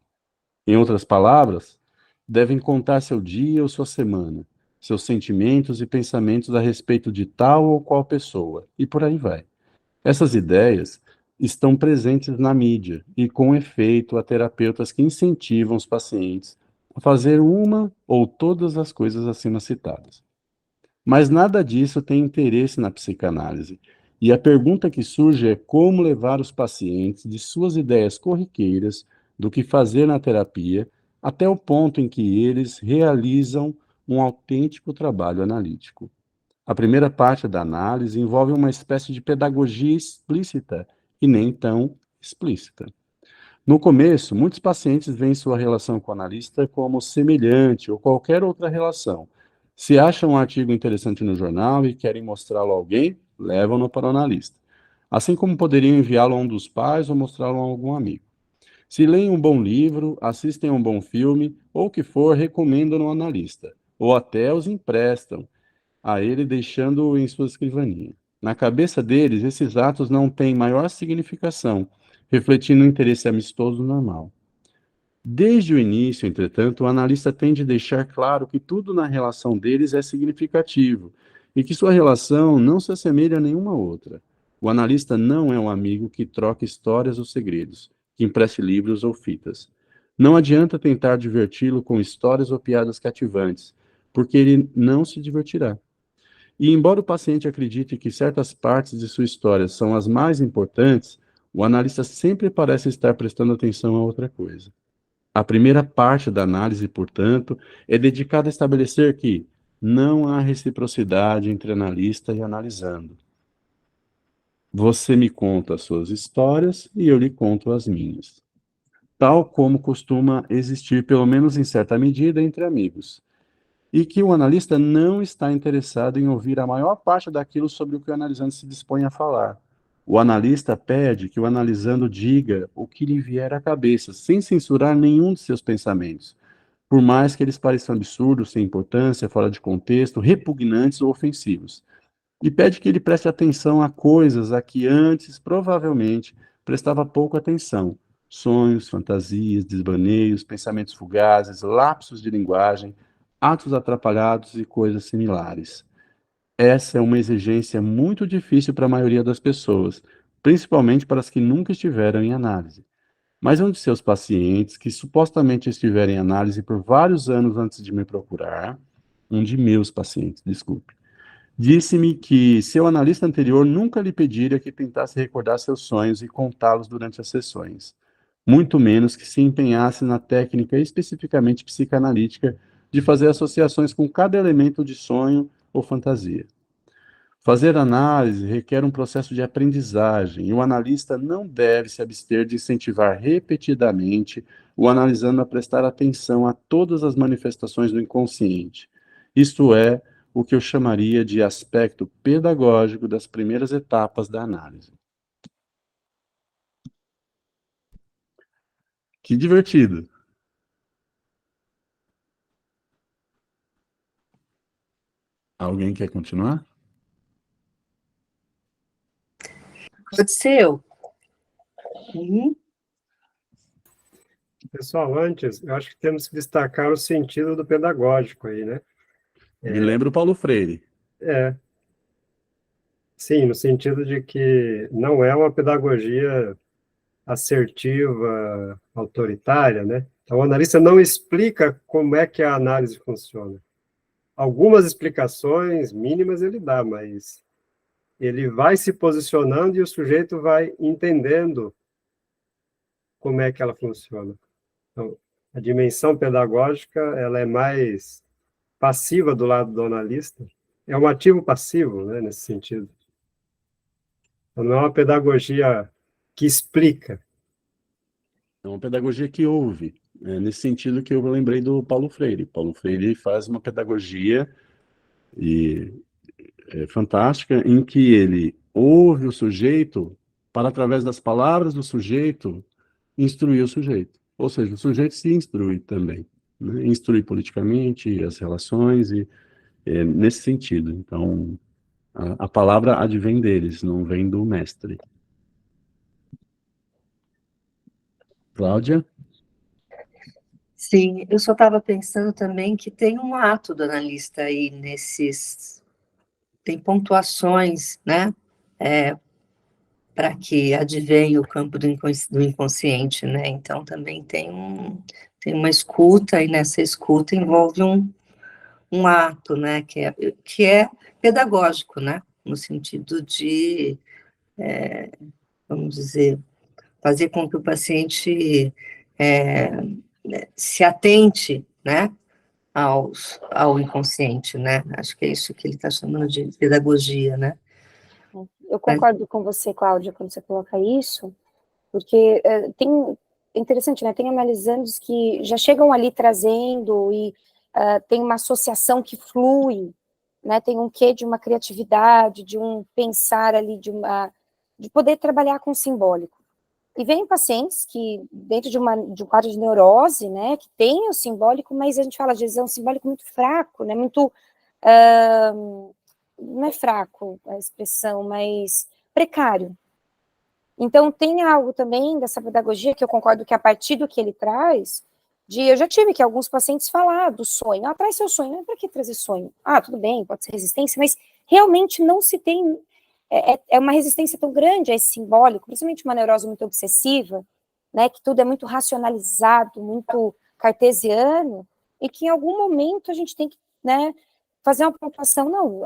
Em outras palavras, devem contar seu dia ou sua semana, seus sentimentos e pensamentos a respeito de tal ou qual pessoa, e por aí vai. Essas ideias estão presentes na mídia e, com efeito, há terapeutas que incentivam os pacientes a fazer uma ou todas as coisas acima citadas. Mas nada disso tem interesse na psicanálise, e a pergunta que surge é como levar os pacientes de suas ideias corriqueiras do que fazer na terapia até o ponto em que eles realizam um autêntico trabalho analítico. A primeira parte da análise envolve uma espécie de pedagogia explícita e nem tão explícita. No começo, muitos pacientes veem sua relação com o analista como semelhante ou qualquer outra relação. Se acham um artigo interessante no jornal e querem mostrá-lo a alguém, levam-no para o analista. Assim como poderiam enviá-lo a um dos pais ou mostrá-lo a algum amigo. Se leem um bom livro, assistem a um bom filme, ou o que for, recomendam no analista. Ou até os emprestam a ele, deixando-o em sua escrivaninha. Na cabeça deles, esses atos não têm maior significação, refletindo um interesse amistoso normal. Desde o início, entretanto, o analista tende a deixar claro que tudo na relação deles é significativo e que sua relação não se assemelha a nenhuma outra. O analista não é um amigo que troca histórias ou segredos, que empreste livros ou fitas. Não adianta tentar diverti-lo com histórias ou piadas cativantes, porque ele não se divertirá. E embora o paciente acredite que certas partes de sua história são as mais importantes, o analista sempre parece estar prestando atenção a outra coisa. A primeira parte da análise, portanto, é dedicada a estabelecer que não há reciprocidade entre analista e analisando. Você me conta as suas histórias e eu lhe conto as minhas. Tal como costuma existir, pelo menos em certa medida, entre amigos. E que o analista não está interessado em ouvir a maior parte daquilo sobre o que o analisante se dispõe a falar. O analista pede que o analisando diga o que lhe vier à cabeça, sem censurar nenhum de seus pensamentos, por mais que eles pareçam absurdos, sem importância, fora de contexto, repugnantes ou ofensivos. E pede que ele preste atenção a coisas a que antes, provavelmente, prestava pouco atenção. Sonhos, fantasias, desvaneios, pensamentos fugazes, lapsos de linguagem, atos atrapalhados e coisas similares. Essa é uma exigência muito difícil para a maioria das pessoas, principalmente para as que nunca estiveram em análise. Mas um de seus pacientes, que supostamente estiveram em análise por vários anos antes de me procurar, um de meus pacientes, desculpe, disse-me que seu analista anterior nunca lhe pedira que tentasse recordar seus sonhos e contá-los durante as sessões, muito menos que se empenhasse na técnica especificamente psicanalítica de fazer associações com cada elemento de sonho ou fantasia. Fazer análise requer um processo de aprendizagem, e o analista não deve se abster de incentivar repetidamente o analisando a prestar atenção a todas as manifestações do inconsciente. Isto é, o que eu chamaria de aspecto pedagógico das primeiras etapas da análise. Que divertido! Alguém quer continuar? Pode ser eu. Pessoal, antes, eu acho que temos que destacar o sentido do pedagógico aí, né? Me lembra o Paulo Freire. Sim, no sentido de que não é uma pedagogia assertiva, autoritária, né? Então, o analista não explica como é que a análise funciona. Algumas explicações mínimas ele dá, mas ele vai se posicionando e o sujeito vai entendendo como é que ela funciona. Então, a dimensão pedagógica, ela é mais passiva do lado do analista, é um ativo passivo, né, nesse sentido. Então, não é uma pedagogia que explica. É uma pedagogia que ouve, nesse sentido que eu lembrei do Paulo Freire. Paulo Freire faz uma pedagogia fantástica em que ele ouve o sujeito para, através das palavras do sujeito, instruir o sujeito. Ou seja, o sujeito se instrui também, né? Instrui politicamente as relações e nesse sentido. Então, a palavra advém deles, não vem do mestre. Cláudia? Sim, eu só estava pensando também que tem um ato do analista aí tem pontuações, né, para que advenha o campo do inconsciente, né, então também tem uma escuta, e nessa escuta envolve um ato, né, que é pedagógico, né, no sentido de, vamos dizer, fazer com que o paciente se atente, né, ao inconsciente, né? Acho que é isso que ele está chamando de pedagogia, né? Eu concordo com você, Cláudia, quando você coloca isso, porque é interessante, né? Tem analisandos que já chegam ali trazendo e tem uma associação que flui, né? Tem um quê de uma criatividade, de um pensar ali, de poder trabalhar com simbólico. E vem pacientes que, dentro de um quadro de neurose, né, que tem o simbólico, mas a gente fala, às vezes, é um simbólico muito fraco, né, muito, não é fraco a expressão, mas precário. Então, tem algo também dessa pedagogia, que eu concordo que a partir do que ele traz, eu já tive que alguns pacientes falar do sonho, traz seu sonho, para que trazer sonho? Tudo bem, pode ser resistência, mas realmente não se tem... É uma resistência tão grande a esse simbólico, principalmente uma neurose muito obsessiva, né, que tudo é muito racionalizado, muito cartesiano, e que em algum momento a gente tem que, né, fazer uma pontuação. Não,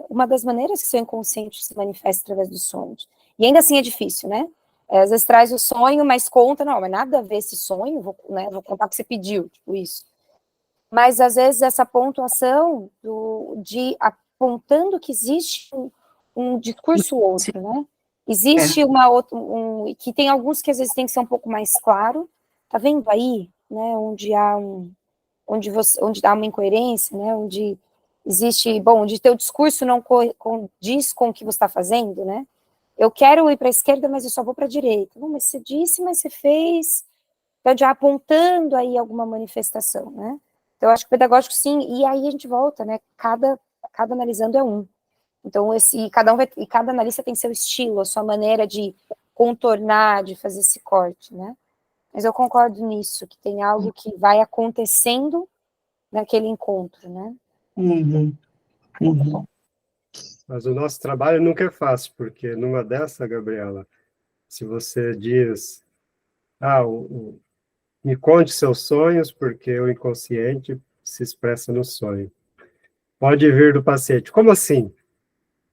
uma das maneiras que seu inconsciente se manifesta através dos sonhos. E ainda assim é difícil, né? Às vezes traz o sonho, mas conta, não, mas nada a ver esse sonho, vou contar o que você pediu, tipo isso. Mas às vezes essa pontuação de apontando que existe um discurso outro, né? Existe uma outra, que tem alguns que às vezes tem que ser um pouco mais claro, tá vendo aí, né? Onde há uma incoerência, né? Onde existe, onde teu discurso não condiz com o que você está fazendo, né? eu quero ir para a esquerda, mas eu só vou para a direita. Bom, mas você disse, mas você fez, então já apontando aí alguma manifestação, né? Então, eu acho que o pedagógico, sim, e aí a gente volta, né? Cada analisando é um. Então, cada analista tem seu estilo, a sua maneira de contornar, de fazer esse corte, né? Mas eu concordo nisso, que tem algo que vai acontecendo naquele encontro, né? Uhum. Uhum. Mas o nosso trabalho nunca é fácil, porque numa dessa, Gabriela, se você diz, me conte seus sonhos, porque o inconsciente se expressa no sonho. Pode vir do paciente. Como assim?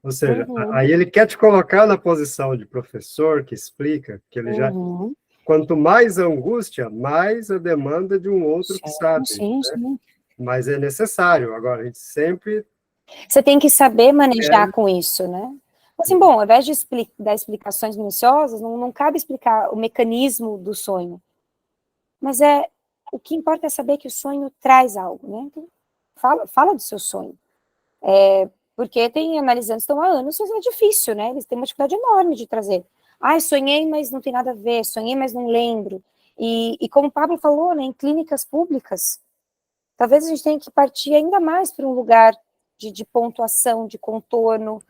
Ou seja, aí ele quer te colocar na posição de professor que explica, que ele já... Quanto mais a angústia, mais a demanda de um outro que sabe. Sim, né? sim. Mas é necessário. Agora, a gente sempre... Você tem que saber manejar com isso, né? Assim, bom, ao invés de dar explicações minuciosas, não cabe explicar o mecanismo do sonho. Mas o que importa é saber que o sonho traz algo, né? Então, fala do seu sonho. Porque tem analisantes que estão há anos, mas é difícil, né? Eles têm uma dificuldade enorme de trazer. Sonhei, mas não tem nada a ver. Sonhei, mas não lembro. E como o Pablo falou, né, em clínicas públicas, talvez a gente tenha que partir ainda mais para um lugar de pontuação, de contorno,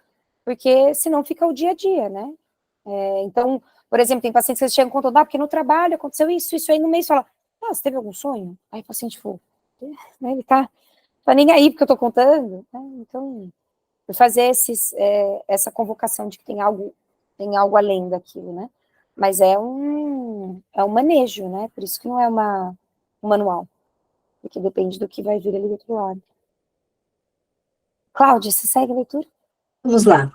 porque senão fica o dia a dia, né? Então, por exemplo, tem pacientes que chegam contando, porque no trabalho aconteceu isso aí no mês, fala, você teve algum sonho? Aí o paciente falou, né, ele tá nem aí porque eu tô contando, né? Então, fazer essa convocação de que tem algo além daquilo, né? Mas é um manejo, né? Por isso que não é um manual, porque depende do que vai vir ali do outro lado. Cláudia, você segue a leitura? Vamos lá.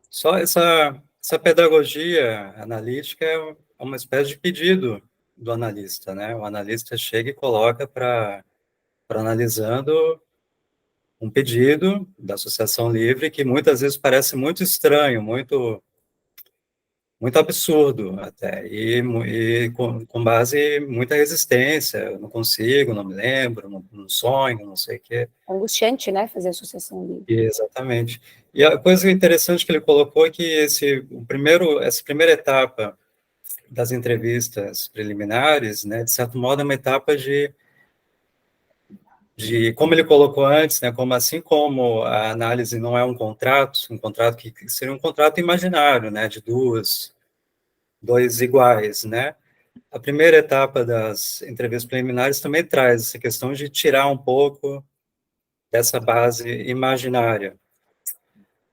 Só essa pedagogia analítica é uma espécie de pedido do analista, né? O analista chega e coloca para analisando um pedido da Associação Livre que muitas vezes parece muito estranho, muito absurdo até, e com base em muita resistência, eu não consigo, não me lembro, não sonho, não sei o quê. Angustiante, né, fazer associação livre. Exatamente. E a coisa interessante que ele colocou é que essa primeira etapa das entrevistas preliminares, né, de certo modo é uma etapa de como ele colocou antes, né, assim como a análise não é um contrato que seria um contrato imaginário, né, de dois iguais, né? A primeira etapa das entrevistas preliminares também traz essa questão de tirar um pouco dessa base imaginária,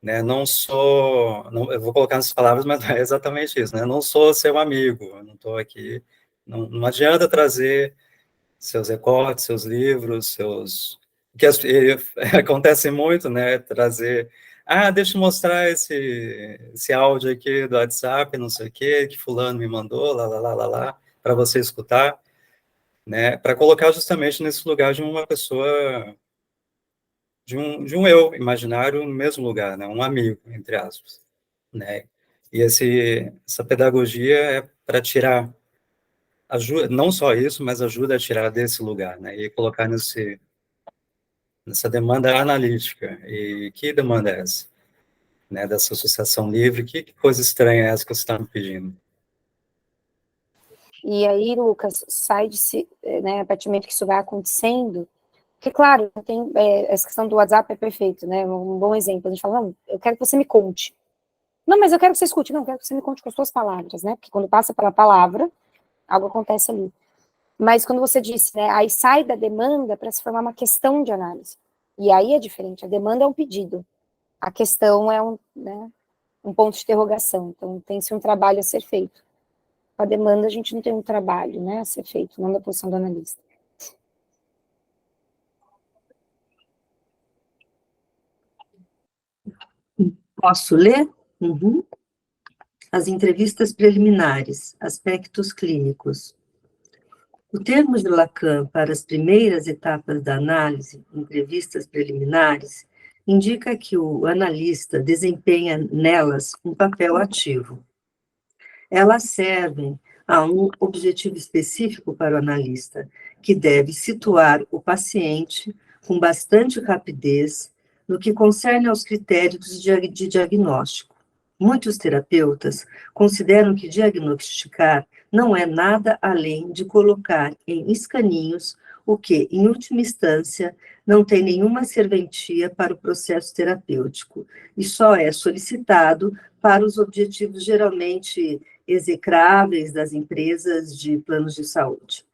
né? Eu vou colocar nessas palavras, mas não é exatamente isso, né? Não sou seu amigo, eu não estou aqui, não adianta trazer seus recortes, seus livros, que acontece muito, né? Trazer, deixa eu mostrar esse áudio aqui do WhatsApp, não sei o quê, que fulano me mandou, lá, para você escutar, né? Para colocar justamente nesse lugar de uma pessoa, de um eu imaginário no mesmo lugar, né? Um amigo, entre aspas, né? E essa pedagogia é para tirar, ajuda, não só isso, mas ajuda a tirar desse lugar, né? E colocar nessa demanda analítica. E que demanda é essa? Né, dessa associação livre, que coisa estranha é essa que você está me pedindo? E aí, Lucas, sai né, a partir do momento que isso vai acontecendo, porque, claro, tem essa questão do WhatsApp é perfeito, né, um bom exemplo, a gente fala, não, eu quero que você me conte. Não, mas eu quero que você escute. Não, eu quero que você me conte com as suas palavras, né, porque quando passa pela palavra, algo acontece ali. Mas quando você disse, né, aí sai da demanda para se formar uma questão de análise. E aí é diferente, a demanda é um pedido, a questão é um ponto de interrogação, então tem-se um trabalho a ser feito. Com a demanda a gente não tem um trabalho, né, a ser feito, não da posição do analista. Posso ler? Uhum. As entrevistas preliminares, aspectos clínicos. O termo de Lacan para as primeiras etapas da análise, entrevistas preliminares, indica que o analista desempenha nelas um papel ativo. Elas servem a um objetivo específico para o analista, que deve situar o paciente com bastante rapidez no que concerne aos critérios de diagnóstico, Muitos terapeutas consideram que diagnosticar não é nada além de colocar em escaninhos o que, em última instância, não tem nenhuma serventia para o processo terapêutico e só é solicitado para os objetivos geralmente execráveis das empresas de planos de saúde.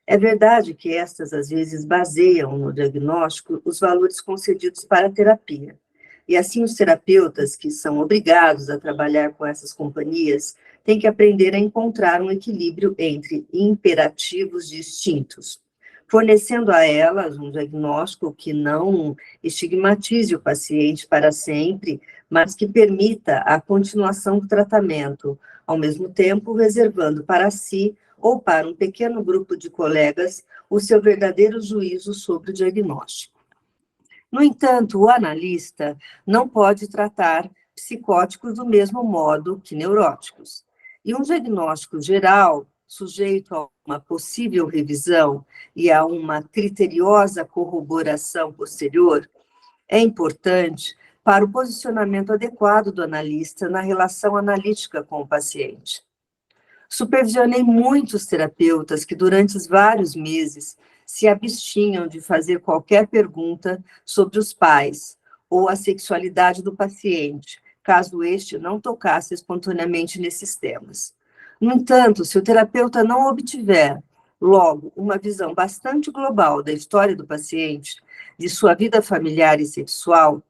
É verdade que estas, às vezes, baseiam no diagnóstico os valores concedidos para a terapia. E assim os terapeutas, que são obrigados a trabalhar com essas companhias, têm que aprender a encontrar um equilíbrio entre imperativos distintos, fornecendo a elas um diagnóstico que não estigmatize o paciente para sempre, mas que permita a continuação do tratamento, ao mesmo tempo reservando para si ou para um pequeno grupo de colegas o seu verdadeiro juízo sobre o diagnóstico. No entanto, o analista não pode tratar psicóticos do mesmo modo que neuróticos. E um diagnóstico geral, sujeito a uma possível revisão e a uma criteriosa corroboração posterior, é importante para o posicionamento adequado do analista na relação analítica com o paciente. Supervisionei muitos terapeutas que, durante vários meses, se abstinham de fazer qualquer pergunta sobre os pais ou a sexualidade do paciente, caso este não tocasse espontaneamente nesses temas. No entanto, se o terapeuta não obtiver, logo, uma visão bastante global da história do paciente, de sua vida familiar e sexual,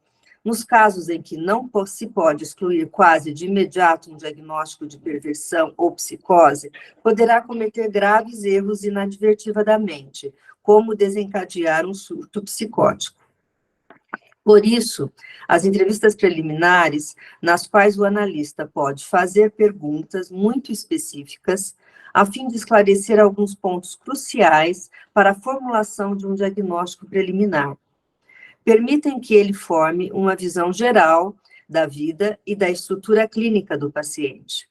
nos casos em que não se pode excluir quase de imediato um diagnóstico de perversão ou psicose, poderá cometer graves erros inadvertidamente, como desencadear um surto psicótico. Por isso, as entrevistas preliminares, nas quais o analista pode fazer perguntas muito específicas, a fim de esclarecer alguns pontos cruciais para a formulação de um diagnóstico preliminar, permitem que ele forme uma visão geral da vida e da estrutura clínica do paciente.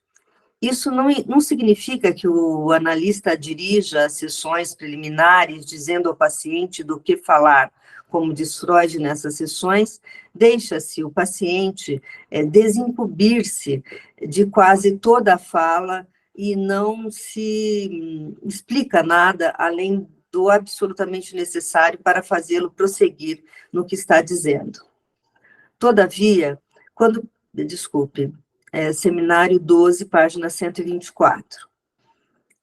Isso não significa que o analista dirija as sessões preliminares, dizendo ao paciente do que falar, como diz Freud nessas sessões, deixa-se o paciente desincumbir-se de quase toda a fala e não se explica nada além do absolutamente necessário para fazê-lo prosseguir no que está dizendo. Todavia, Seminário 12, página 124.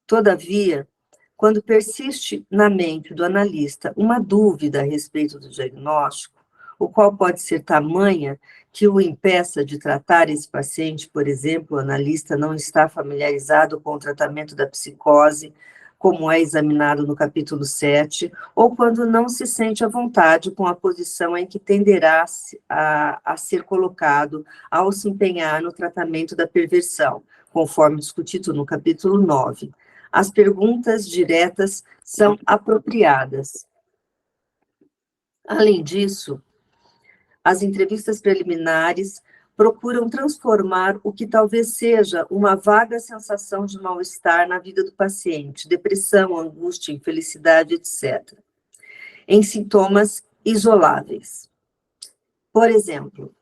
Todavia, quando persiste na mente do analista uma dúvida a respeito do diagnóstico, o qual pode ser tamanha que o impeça de tratar esse paciente, por exemplo, o analista não está familiarizado com o tratamento da psicose, como é examinado no capítulo 7, ou quando não se sente à vontade com a posição em que tenderá a ser colocado ao se empenhar no tratamento da perversão, conforme discutido no capítulo 9. As perguntas diretas são apropriadas. Além disso, as entrevistas preliminares procuram transformar o que talvez seja uma vaga sensação de mal-estar na vida do paciente, depressão, angústia, infelicidade, etc., em sintomas isoláveis. Por exemplo,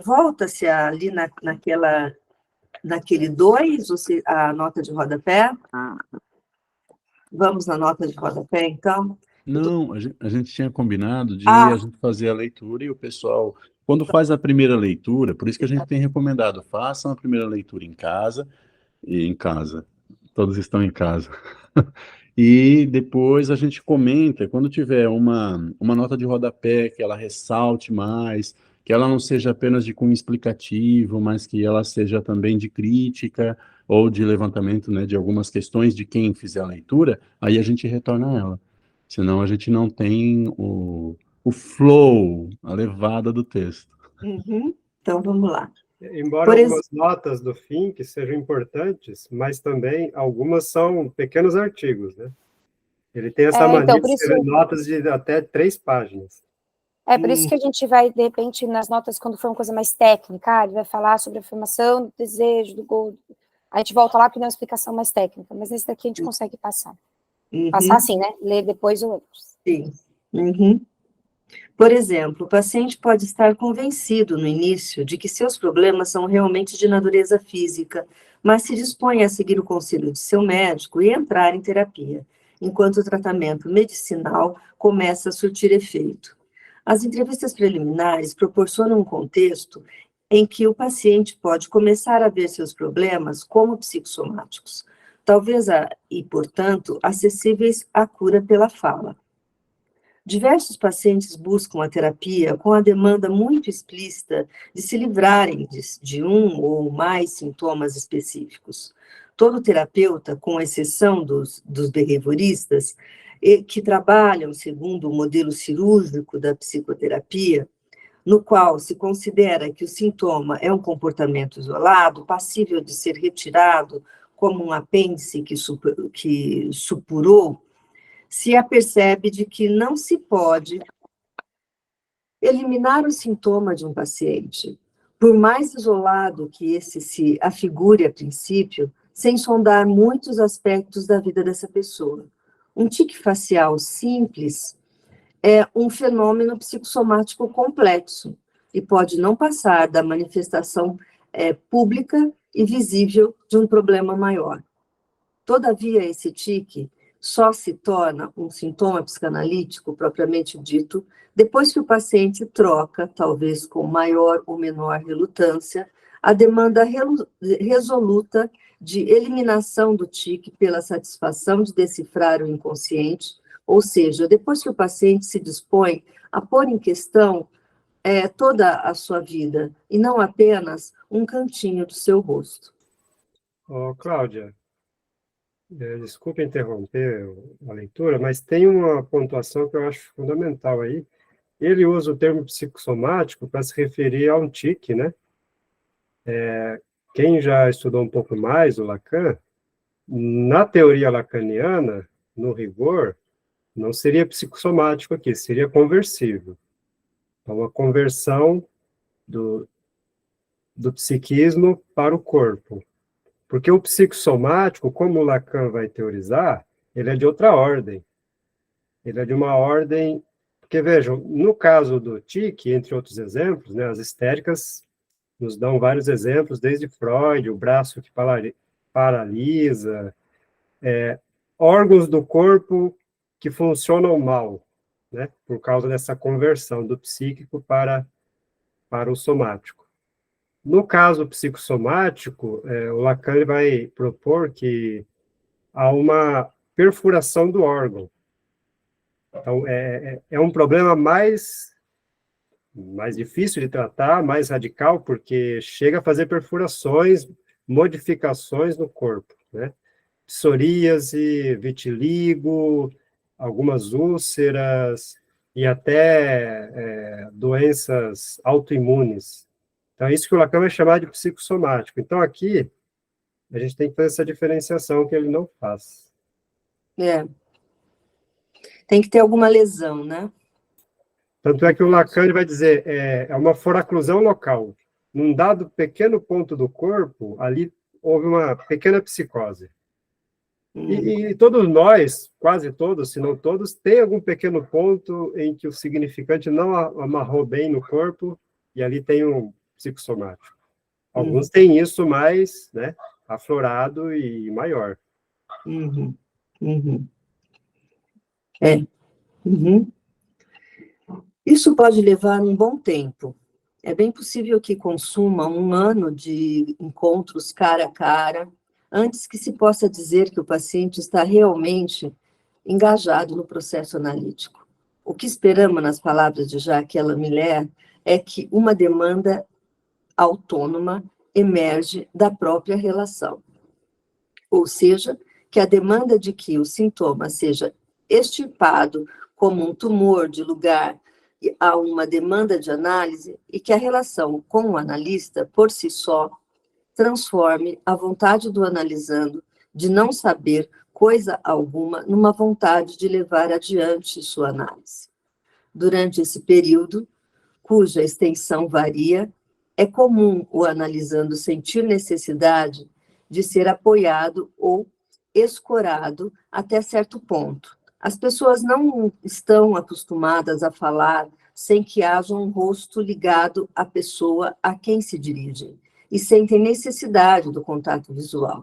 volta-se ali naquele 2, a nota de rodapé. Vamos na nota de rodapé, então? Não, a gente tinha combinado de a gente fazer a leitura e o pessoal, quando faz a primeira leitura, por isso que a gente tem recomendado, façam a primeira leitura em casa, todos estão em casa, e depois a gente comenta, quando tiver uma nota de rodapé que ela ressalte mais, que ela não seja apenas de cunho explicativo, mas que ela seja também de crítica ou de levantamento, né, de algumas questões de quem fizer a leitura, aí a gente retorna a ela. Senão a gente não tem o flow, a levada do texto. Uhum. Então, vamos lá. Embora algumas notas do fim que sejam importantes, mas também algumas são pequenos artigos, né? Ele tem essa mania de escrever notas de até 3 páginas. Por isso que a gente vai, de repente, nas notas, quando for uma coisa mais técnica, ele vai falar sobre a afirmação do desejo, do gol. A gente volta lá para uma explicação mais técnica, mas nesse daqui a gente consegue passar. Passar assim, né? Ler depois o outro. Sim. Uhum. Por exemplo, o paciente pode estar convencido no início de que seus problemas são realmente de natureza física, mas se dispõe a seguir o conselho de seu médico e entrar em terapia, enquanto o tratamento medicinal começa a surtir efeito. As entrevistas preliminares proporcionam um contexto em que o paciente pode começar a ver seus problemas como psicossomáticos, talvez e, portanto, acessíveis à cura pela fala. Diversos pacientes buscam a terapia com a demanda muito explícita de se livrarem de um ou mais sintomas específicos. Todo terapeuta, com exceção dos behavioristas, que trabalham segundo o modelo cirúrgico da psicoterapia, no qual se considera que o sintoma é um comportamento isolado, passível de ser retirado como um apêndice que supurou, se apercebe de que não se pode eliminar o sintoma de um paciente, por mais isolado que esse se afigure a princípio, sem sondar muitos aspectos da vida dessa pessoa. Um tique facial simples é um fenômeno psicossomático complexo e pode não passar da manifestação pública e visível de um problema maior. Todavia, esse tique só se torna um sintoma psicanalítico propriamente dito depois que o paciente troca, talvez com maior ou menor relutância, a demanda resoluta de eliminação do tique pela satisfação de decifrar o inconsciente, ou seja, depois que o paciente se dispõe a pôr em questão toda a sua vida e não apenas um cantinho do seu rosto. Cláudia, desculpe interromper a leitura, mas tem uma pontuação que eu acho fundamental aí. Ele usa o termo psicossomático para se referir a um tique, né? Quem já estudou um pouco mais o Lacan, na teoria lacaniana, no rigor, não seria psicossomático aqui, seria conversível. Então, a conversão do psiquismo para o corpo. Porque o psicossomático, como o Lacan vai teorizar, ele é de outra ordem. Ele é de uma ordem... Porque, vejam, no caso do tique, entre outros exemplos, né, as histéricas nos dão vários exemplos, desde Freud, o braço que paralisa, órgãos do corpo que funcionam mal, né, por causa dessa conversão do psíquico para o somático. No caso psicossomático, o Lacan vai propor que há uma perfuração do órgão. Então, é um problema mais difícil de tratar, mais radical, porque chega a fazer perfurações, modificações no corpo, né? Psoríase, vitiligo, algumas úlceras e até doenças autoimunes. Então, é isso que o Lacan vai chamar de psicossomático. Então, aqui, a gente tem que fazer essa diferenciação que ele não faz. Tem que ter alguma lesão, né? Tanto é que o Lacan ele vai dizer, é uma foraclusão local. Num dado pequeno ponto do corpo, ali houve uma pequena psicose. E todos nós, quase todos, se não todos, tem algum pequeno ponto em que o significante não amarrou bem no corpo, e ali tem um psicossomático. Alguns têm isso mais, né, aflorado e maior. Isso pode levar um bom tempo. É bem possível que consuma 1 ano de encontros cara a cara, antes que se possa dizer que o paciente está realmente engajado no processo analítico. O que esperamos, nas palavras de Jacques Miller, é que uma demanda autônoma emerge da própria relação. Ou seja, que a demanda de que o sintoma seja extirpado como um tumor de lugar a uma demanda de análise e que a relação com o analista, por si só, transforme a vontade do analisando de não saber coisa alguma numa vontade de levar adiante sua análise. Durante esse período, cuja extensão varia, é comum o analisando sentir necessidade de ser apoiado ou escorado até certo ponto, As pessoas não estão acostumadas a falar sem que haja um rosto ligado à pessoa a quem se dirigem, e sentem necessidade do contato visual.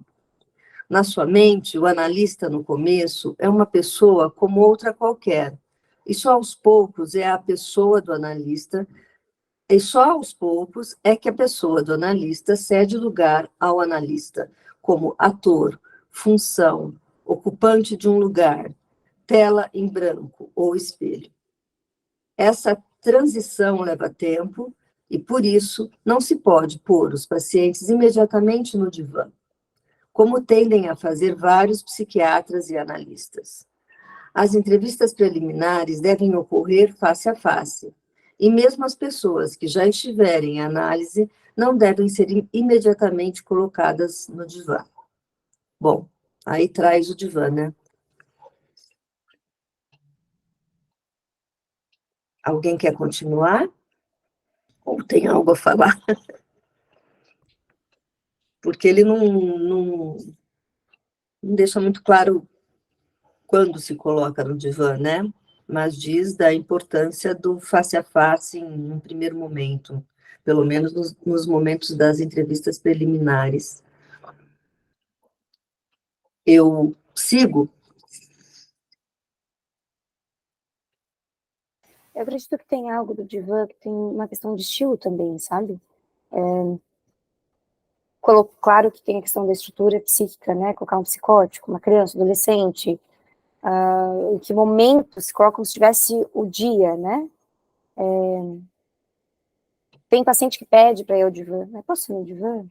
Na sua mente, o analista, no começo, é uma pessoa como outra qualquer, e só aos poucos é a pessoa do analista, e só aos poucos é que a pessoa do analista cede lugar ao analista, como ator, função, ocupante de um lugar, tela em branco ou espelho. Essa transição leva tempo e, por isso, não se pode pôr os pacientes imediatamente no divã, como tendem a fazer vários psiquiatras e analistas. As entrevistas preliminares devem ocorrer face a face, e mesmo as pessoas que já estiverem em análise não devem ser imediatamente colocadas no divã. Bom, aí traz o divã, né? Alguém quer continuar? Ou tem algo a falar? Porque ele não deixa muito claro quando se coloca no divã, né? Mas diz da importância do face a face em um primeiro momento, pelo menos nos momentos das entrevistas preliminares. Eu sigo? Eu acredito que tem algo do divã, que tem uma questão de estilo também, sabe? Claro que tem a questão da estrutura psíquica, né? Colocar um psicótico, uma criança, adolescente, em que momento se coloca como se tivesse o dia, né? Tem paciente que pede para ir ao divã, mas posso ir no divã?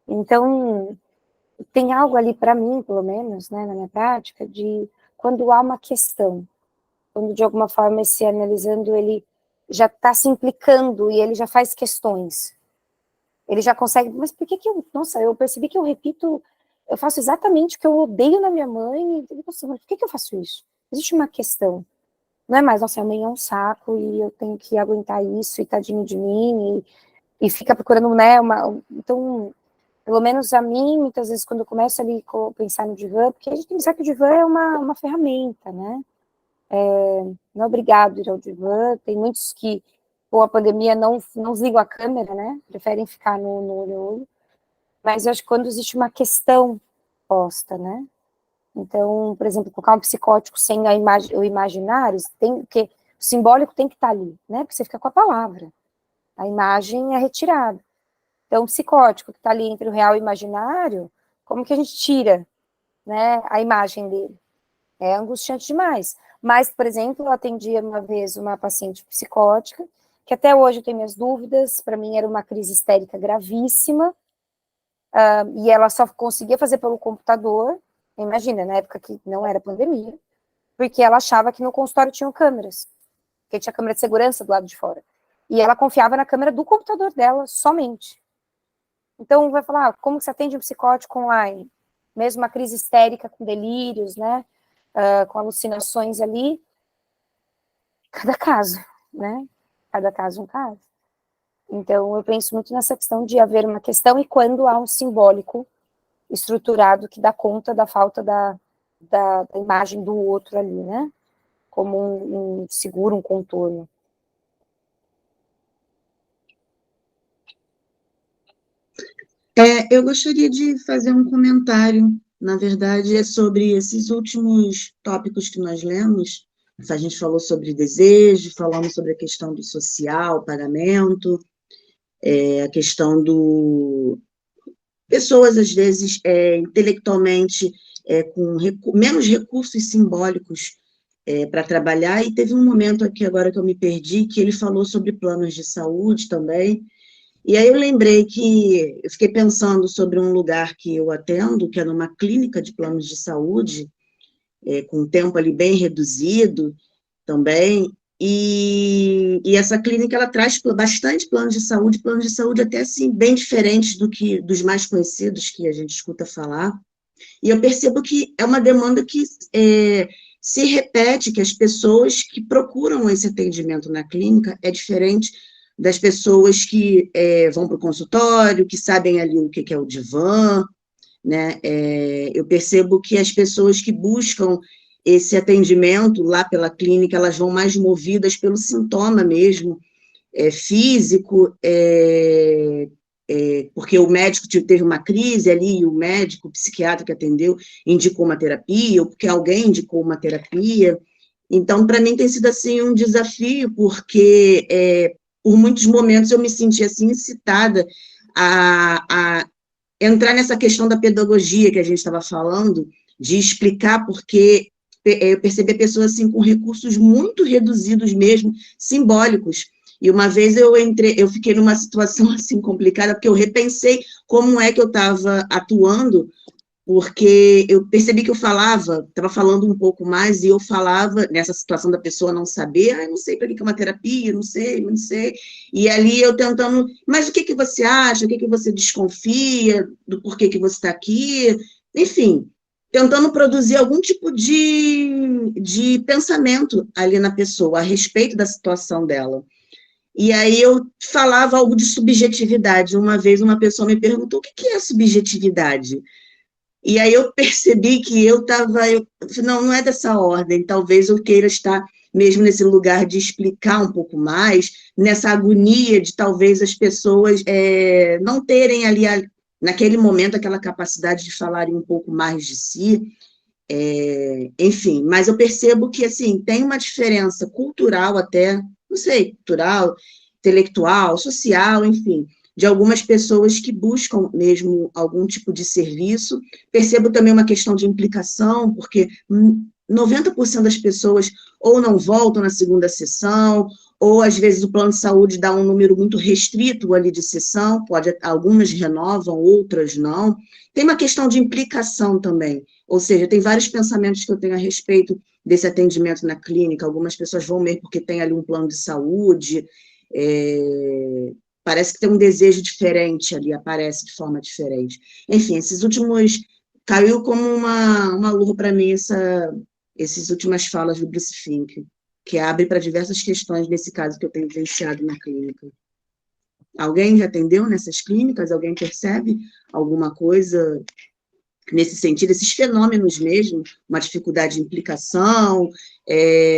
Então, tem algo ali para mim, pelo menos, né, na minha prática, de quando há uma questão, quando de alguma forma esse analisando, ele já está se implicando e ele já faz questões. Ele já consegue, mas por que eu, nossa, eu percebi que eu repito, eu faço exatamente o que eu odeio na minha mãe, e, nossa, mas por que eu faço isso? Existe uma questão. Não é mais, nossa, a mãe é um saco e eu tenho que aguentar isso e tadinho de mim, e fica procurando, né, então, pelo menos a mim, muitas vezes, quando eu começo ali a pensar no divã, porque a gente tem que pensar que o divã é uma ferramenta, né? Não é obrigado a ir ao divã, tem muitos que, com a pandemia, não ligam a câmera, né? Preferem ficar no olho a olho. Mas eu acho que quando existe uma questão posta, né? Então, por exemplo, colocar um psicótico sem o imaginário, porque o simbólico tem que estar ali, né? Porque você fica com a palavra. A imagem é retirada. Então, o psicótico que está ali entre o real e o imaginário, como que a gente tira, né, a imagem dele? É angustiante demais. Mas, por exemplo, eu atendi uma vez uma paciente psicótica, que até hoje eu tenho minhas dúvidas, para mim era uma crise histérica gravíssima, e ela só conseguia fazer pelo computador, imagina, na época que não era pandemia, porque ela achava que no consultório tinham câmeras, porque tinha câmera de segurança do lado de fora. E ela confiava na câmera do computador dela somente. Então, vai falar, como que você atende um psicótico online? Mesmo uma crise histérica com delírios, né? Com alucinações ali. Cada caso, né? Cada caso um caso. Então, eu penso muito nessa questão de haver uma questão e quando há um simbólico estruturado que dá conta da falta da imagem do outro ali, né? Como um seguro, um contorno. Eu gostaria de fazer um comentário, na verdade, é sobre esses últimos tópicos que nós lemos. A gente falou sobre desejo, falamos sobre a questão do social, pagamento, a questão do... Pessoas, às vezes, intelectualmente, com menos recursos simbólicos para trabalhar, e teve um momento aqui, agora que eu me perdi, que ele falou sobre planos de saúde também. E aí eu lembrei que eu fiquei pensando sobre um lugar que eu atendo, que é numa clínica de planos de saúde, com um tempo ali bem reduzido também, e essa clínica, ela traz bastante planos de saúde até assim, bem diferentes dos mais conhecidos que a gente escuta falar, e eu percebo que é uma demanda que se repete, que as pessoas que procuram esse atendimento na clínica é diferente das pessoas que vão para o consultório, que sabem ali o que é o divã, né? Eu percebo que as pessoas que buscam esse atendimento lá pela clínica, elas vão mais movidas pelo sintoma mesmo, físico, porque o médico teve uma crise ali, e o médico, o psiquiatra que atendeu, indicou uma terapia, ou porque alguém indicou uma terapia. Então, para mim tem sido, assim, um desafio, porque por muitos momentos eu me senti, assim, incitada a entrar nessa questão da pedagogia que a gente estava falando, de explicar porque eu percebi pessoas, assim, com recursos muito reduzidos mesmo, simbólicos. E uma vez eu fiquei numa situação, assim, complicada, porque eu repensei como é que eu estava atuando, porque eu percebi que eu estava falando um pouco mais, e eu falava, nessa situação da pessoa não saber, não sei para que é uma terapia, não sei, e ali eu tentando, mas o que você acha, o que você desconfia, do porquê que você está aqui, enfim, tentando produzir algum tipo de pensamento ali na pessoa, a respeito da situação dela. E aí eu falava algo de subjetividade. Uma vez uma pessoa me perguntou, o que é subjetividade? E aí eu percebi que não é dessa ordem, talvez eu queira estar mesmo nesse lugar de explicar um pouco mais, nessa agonia de talvez as pessoas não terem ali, naquele momento, aquela capacidade de falarem um pouco mais de si, enfim, mas eu percebo que, assim, tem uma diferença cultural até, não sei, cultural, intelectual, social, enfim, de algumas pessoas que buscam mesmo algum tipo de serviço. Percebo também uma questão de implicação, porque 90% das pessoas ou não voltam na segunda sessão, ou às vezes o plano de saúde dá um número muito restrito ali de sessão, algumas renovam, outras não. Tem uma questão de implicação também, ou seja, tem vários pensamentos que eu tenho a respeito desse atendimento na clínica. Algumas pessoas vão mesmo porque tem ali um plano de saúde, parece que tem um desejo diferente ali, aparece de forma diferente. Enfim, caiu como uma luva para mim essas últimas falas do Bruce Fink, que abre para diversas questões nesse caso que eu tenho vivenciado na clínica. Alguém já atendeu nessas clínicas? Alguém percebe alguma coisa nesse sentido, esses fenômenos mesmo, uma dificuldade de implicação,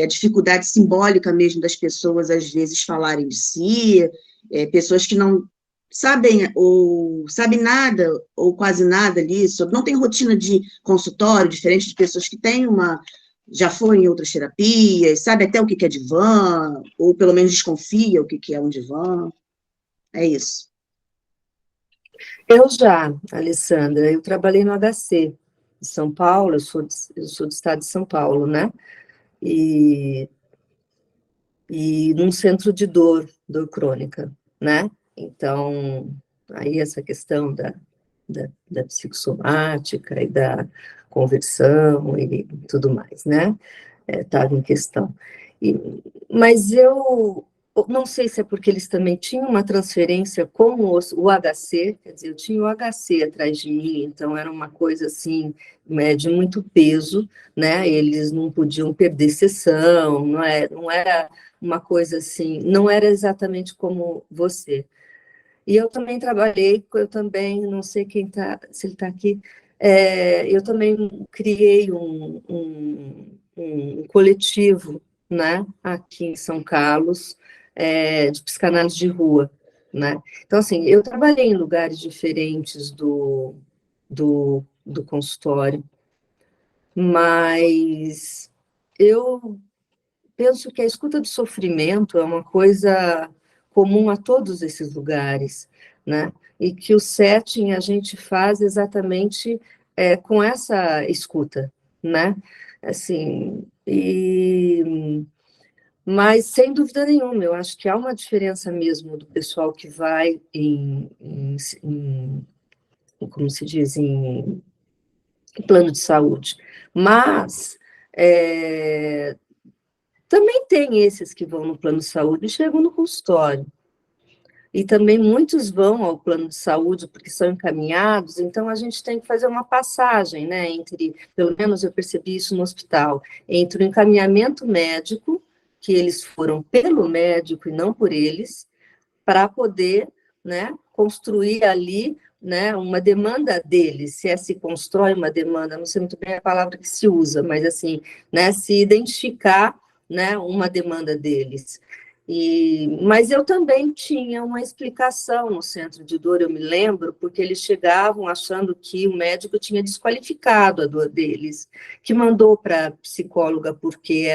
dificuldade simbólica mesmo das pessoas, às vezes, falarem de si, pessoas que não sabem nada, ou quase nada ali, não tem rotina de consultório, diferente de pessoas que já foram em outras terapias, sabe até o que é divã, ou pelo menos desconfia o que é um divã. É isso. Eu já, Alessandra, eu trabalhei no HC de São Paulo, eu sou do estado de São Paulo, né? E num centro de dor crônica, né? Então, aí essa questão da psicossomática e da conversão e tudo mais, né? Estava em questão. Mas eu não sei se é porque eles também tinham uma transferência com o HC, quer dizer, eu tinha o HC atrás de mim, então era uma coisa assim, de muito peso, né? Eles não podiam perder sessão, não era uma coisa assim, não era exatamente como você. E eu também trabalhei, não sei se ele está aqui, eu também criei um coletivo, né, aqui em São Carlos, de psicanálise de rua, né? Então, assim, eu trabalhei em lugares diferentes do consultório, mas eu penso que a escuta do sofrimento é uma coisa comum a todos esses lugares, né? E que o setting a gente faz exatamente com essa escuta, né? Assim, mas sem dúvida nenhuma, eu acho que há uma diferença mesmo do pessoal que vai como se diz, em plano de saúde, mas também tem esses que vão no plano de saúde e chegam no consultório. E também muitos vão ao plano de saúde porque são encaminhados, então a gente tem que fazer uma passagem, né, pelo menos eu percebi isso no hospital, entre o encaminhamento médico, que eles foram pelo médico e não por eles, para poder, né, construir ali né, uma demanda deles, se constrói uma demanda, não sei muito bem a palavra que se usa, mas assim, né, se identificar, né, uma demanda deles. Mas eu também tinha uma explicação no centro de dor, eu me lembro, porque eles chegavam achando que o médico tinha desqualificado a dor deles, que mandou para a psicóloga porque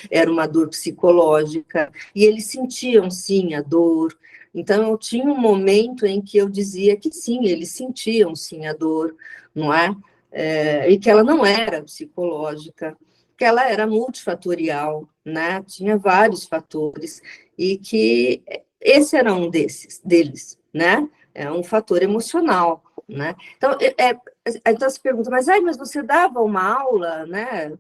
era uma dor psicológica, e eles sentiam sim a dor. Então eu tinha um momento em que eu dizia que sim, eles sentiam sim a dor, não é? E que ela não era psicológica, que ela era multifatorial, né? Tinha vários fatores, e que esse era um deles, né? É um fator emocional, né? Então se pergunta, mas você dava uma aula, né?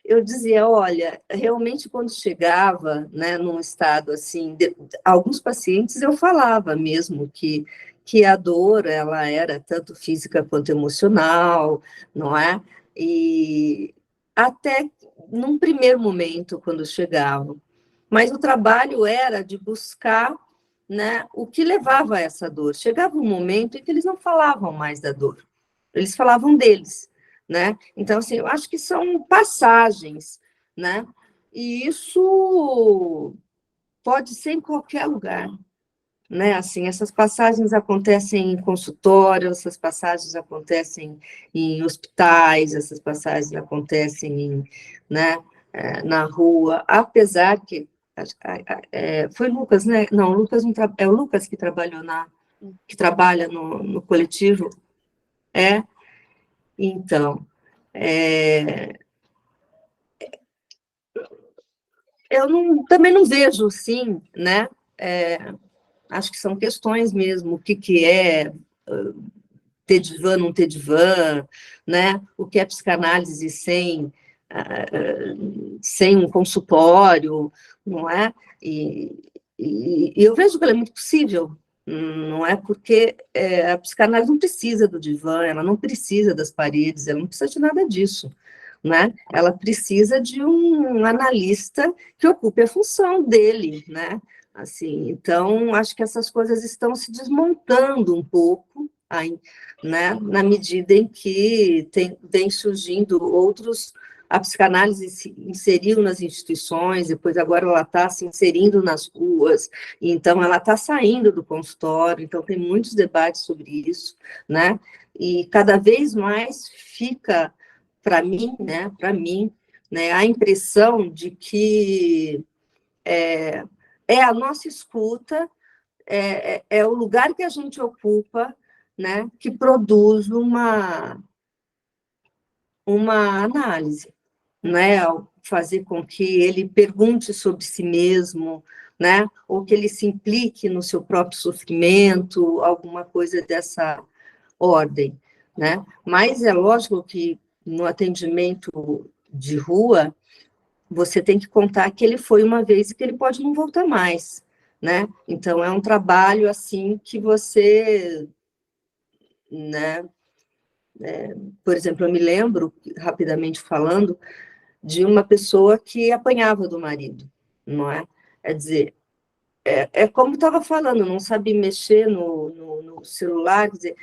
Eu dizia, olha, realmente quando chegava, né, num estado assim, alguns pacientes eu falava mesmo que a dor, ela era tanto física quanto emocional, não é? E até num primeiro momento, quando chegavam. Mas o trabalho era de buscar, né, o que levava a essa dor. Chegava um momento em que eles não falavam mais da dor, eles falavam deles, né? Então, assim, eu acho que são passagens, né? E isso pode ser em qualquer lugar, né? Assim, essas passagens acontecem em consultório, essas passagens acontecem em hospitais, essas passagens acontecem né, na rua, apesar que foi Lucas, né? Não, Lucas não é o Lucas que que trabalha no coletivo, então, também não vejo, sim, né? Acho que são questões mesmo, o que é ter divã, não ter divã, né? O que é psicanálise sem um consultório, não é? E eu vejo que ela é muito possível, não é? Porque a psicanálise não precisa do divã, ela não precisa das paredes, ela não precisa de nada disso, né? Ela precisa de um analista que ocupe a função dele, né? Assim, então, acho que essas coisas estão se desmontando um pouco, né? Na medida em que vem surgindo outros. A psicanálise se inseriu nas instituições, depois agora ela está se inserindo nas ruas, então ela está saindo do consultório, então tem muitos debates sobre isso, né? E cada vez mais fica, para mim, né, a impressão de que é a nossa escuta, é o lugar que a gente ocupa, né, que produz uma análise, né, ao fazer com que ele pergunte sobre si mesmo, né, ou que ele se implique no seu próprio sofrimento, alguma coisa dessa ordem, né? Mas é lógico que no atendimento de rua, você tem que contar que ele foi uma vez e que ele pode não voltar mais, né? Então, é um trabalho, assim, que você, né? Por exemplo, eu me lembro, rapidamente falando, de uma pessoa que apanhava do marido, não é? Quer dizer, como estava falando, não sabia mexer no celular, quer dizer,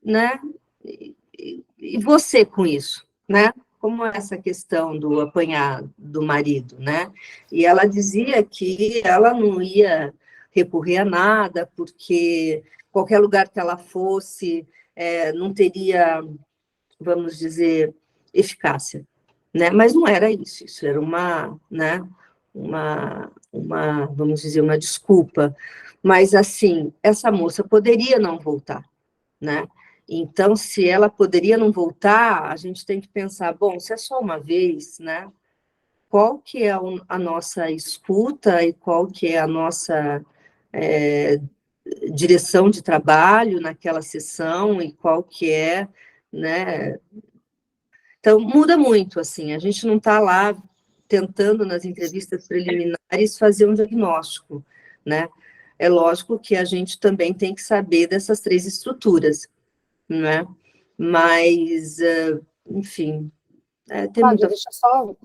né? E você com isso, né? Como essa questão do apanhar do marido, né? E ela dizia que ela não ia recorrer a nada, porque qualquer lugar que ela fosse não teria, vamos dizer, eficácia, né? Mas não era isso, isso era né? Vamos dizer, uma desculpa. Mas, assim, essa moça poderia não voltar, né? Então, se ela poderia não voltar, a gente tem que pensar, bom, se é só uma vez, né? Qual que é a nossa escuta e qual que é a nossa direção de trabalho naquela sessão e qual que é, né? Então, muda muito, assim, a gente não está lá tentando, nas entrevistas preliminares, fazer um diagnóstico, né? É lógico que a gente também tem que saber dessas 3 estruturas, né? Mas, enfim, tem Cláudia, muita... deixa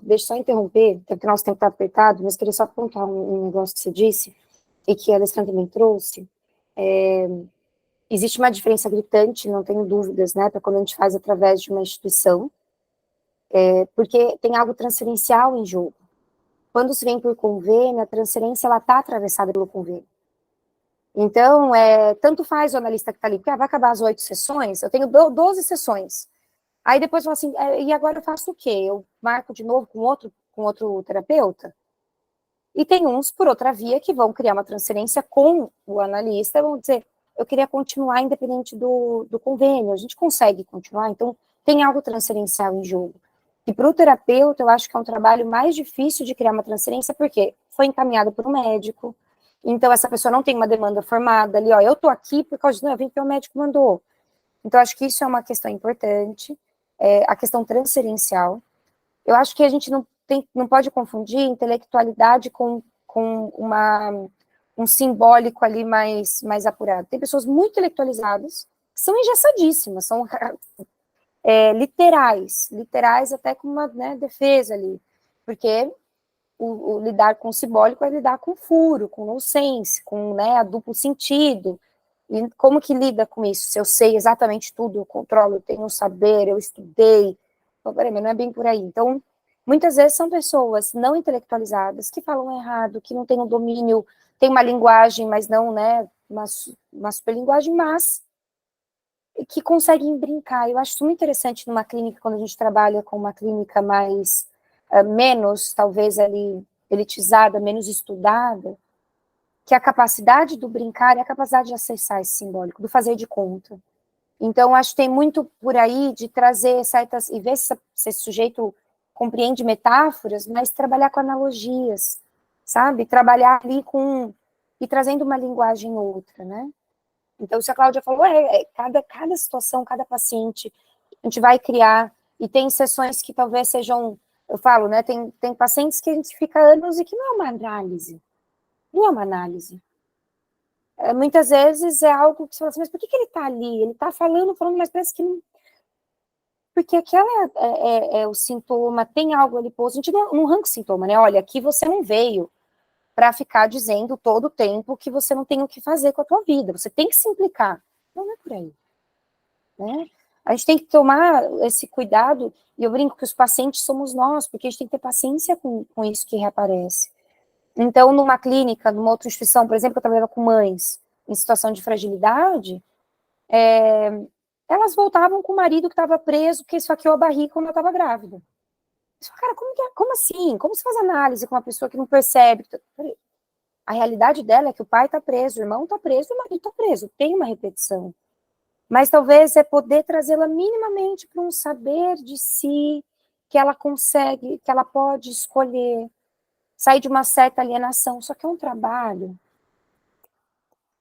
eu só interromper, porque o nosso tempo está apertado, mas queria só apontar um negócio que você disse, e que a Alessandra também trouxe. existe uma diferença gritante, não tenho dúvidas, né, para quando a gente faz através de uma instituição, porque tem algo transferencial em jogo. Quando se vem por convênio, a transferência ela está atravessada pelo convênio. Então, tanto faz o analista que está ali, porque vai acabar as 8 sessões, eu tenho 12 sessões. Aí depois eu falo assim, e agora eu faço o quê? Eu marco de novo com outro terapeuta? E tem uns, por outra via, que vão criar uma transferência com o analista, vão dizer, eu queria continuar independente do convênio, a gente consegue continuar, então tem algo transferencial em jogo. E para o terapeuta, eu acho que é um trabalho mais difícil de criar uma transferência, porque foi encaminhado por um médico, então essa pessoa não tem uma demanda formada ali, ó, eu tô aqui por causa de, não, eu vim porque o médico mandou. Então, acho que isso é uma questão importante, a questão transferencial. Eu acho que a gente não pode confundir intelectualidade com um simbólico ali mais apurado. Tem pessoas muito intelectualizadas, que são engessadíssimas, são literais até com uma, né, defesa ali, porque o lidar com o simbólico é lidar com furo, com nonsense, com, né, a duplo sentido. E como que lida com isso? Se eu sei exatamente tudo, eu controlo, eu tenho um saber, eu estudei, peraí, mas não é bem por aí. Então, muitas vezes são pessoas não intelectualizadas, que falam errado, que não têm um domínio, tem uma linguagem, mas não, né, uma superlinguagem, mas que conseguem brincar. Eu acho isso muito interessante numa clínica, quando a gente trabalha com uma clínica mais, menos, talvez, ali, elitizada, menos estudada, que a capacidade do brincar é a capacidade de acessar esse simbólico, do fazer de conta. Então, acho que tem muito por aí de trazer certas, e ver se esse sujeito compreende metáforas, mas trabalhar com analogias, sabe? Trabalhar ali e trazendo uma linguagem outra, né? Então, se a Cláudia falou, cada situação, cada paciente, a gente vai criar, e tem sessões que talvez sejam, eu falo, né, tem pacientes que a gente fica anos e que não é uma análise, não é uma análise. Muitas vezes é algo que você fala assim, mas por que ele está ali? Ele está falando, mas parece que não... Porque aquela é o sintoma, tem algo ali posto, a gente não arranca o sintoma, né? Olha, aqui você não veio para ficar dizendo todo o tempo que você não tem o que fazer com a tua vida, você tem que se implicar. Não é por aí, né? A gente tem que tomar esse cuidado, e eu brinco que os pacientes somos nós, porque a gente tem que ter paciência com isso que reaparece. Então, numa clínica, numa outra instituição, por exemplo, que eu trabalhava com mães em situação de fragilidade, elas voltavam com o marido que estava preso, porque esfaqueou a barriga quando ela estava grávida. Cara, como assim? Como se faz análise com uma pessoa que não percebe? A realidade dela é que o pai está preso, o irmão está preso, o marido está preso. Tem uma repetição. Mas talvez é poder trazê-la minimamente para um saber de si, que ela consegue, que ela pode escolher, sair de uma certa alienação. Só que é um trabalho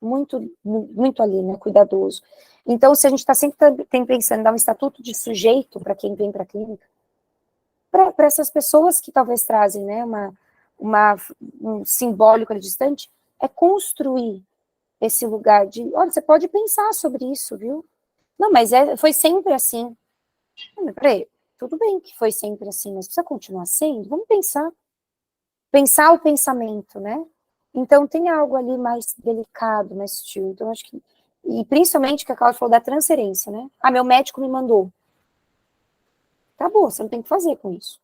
muito, muito ali, né, cuidadoso. Então, se a gente está sempre pensando em dar um estatuto de sujeito para quem vem para a clínica, para essas pessoas que talvez trazem, né, um simbólico ali distante, é construir esse lugar de, olha, você pode pensar sobre isso, viu? Não, mas foi sempre assim. Não, mas peraí, tudo bem que foi sempre assim, mas precisa continuar sendo? Vamos pensar. Pensar o pensamento, né? Então, tem algo ali mais delicado, mais sutil. Então, acho que... E principalmente que a Cláudia falou da transferência, né? Ah, meu médico me mandou. Acabou, você não tem o que fazer com isso.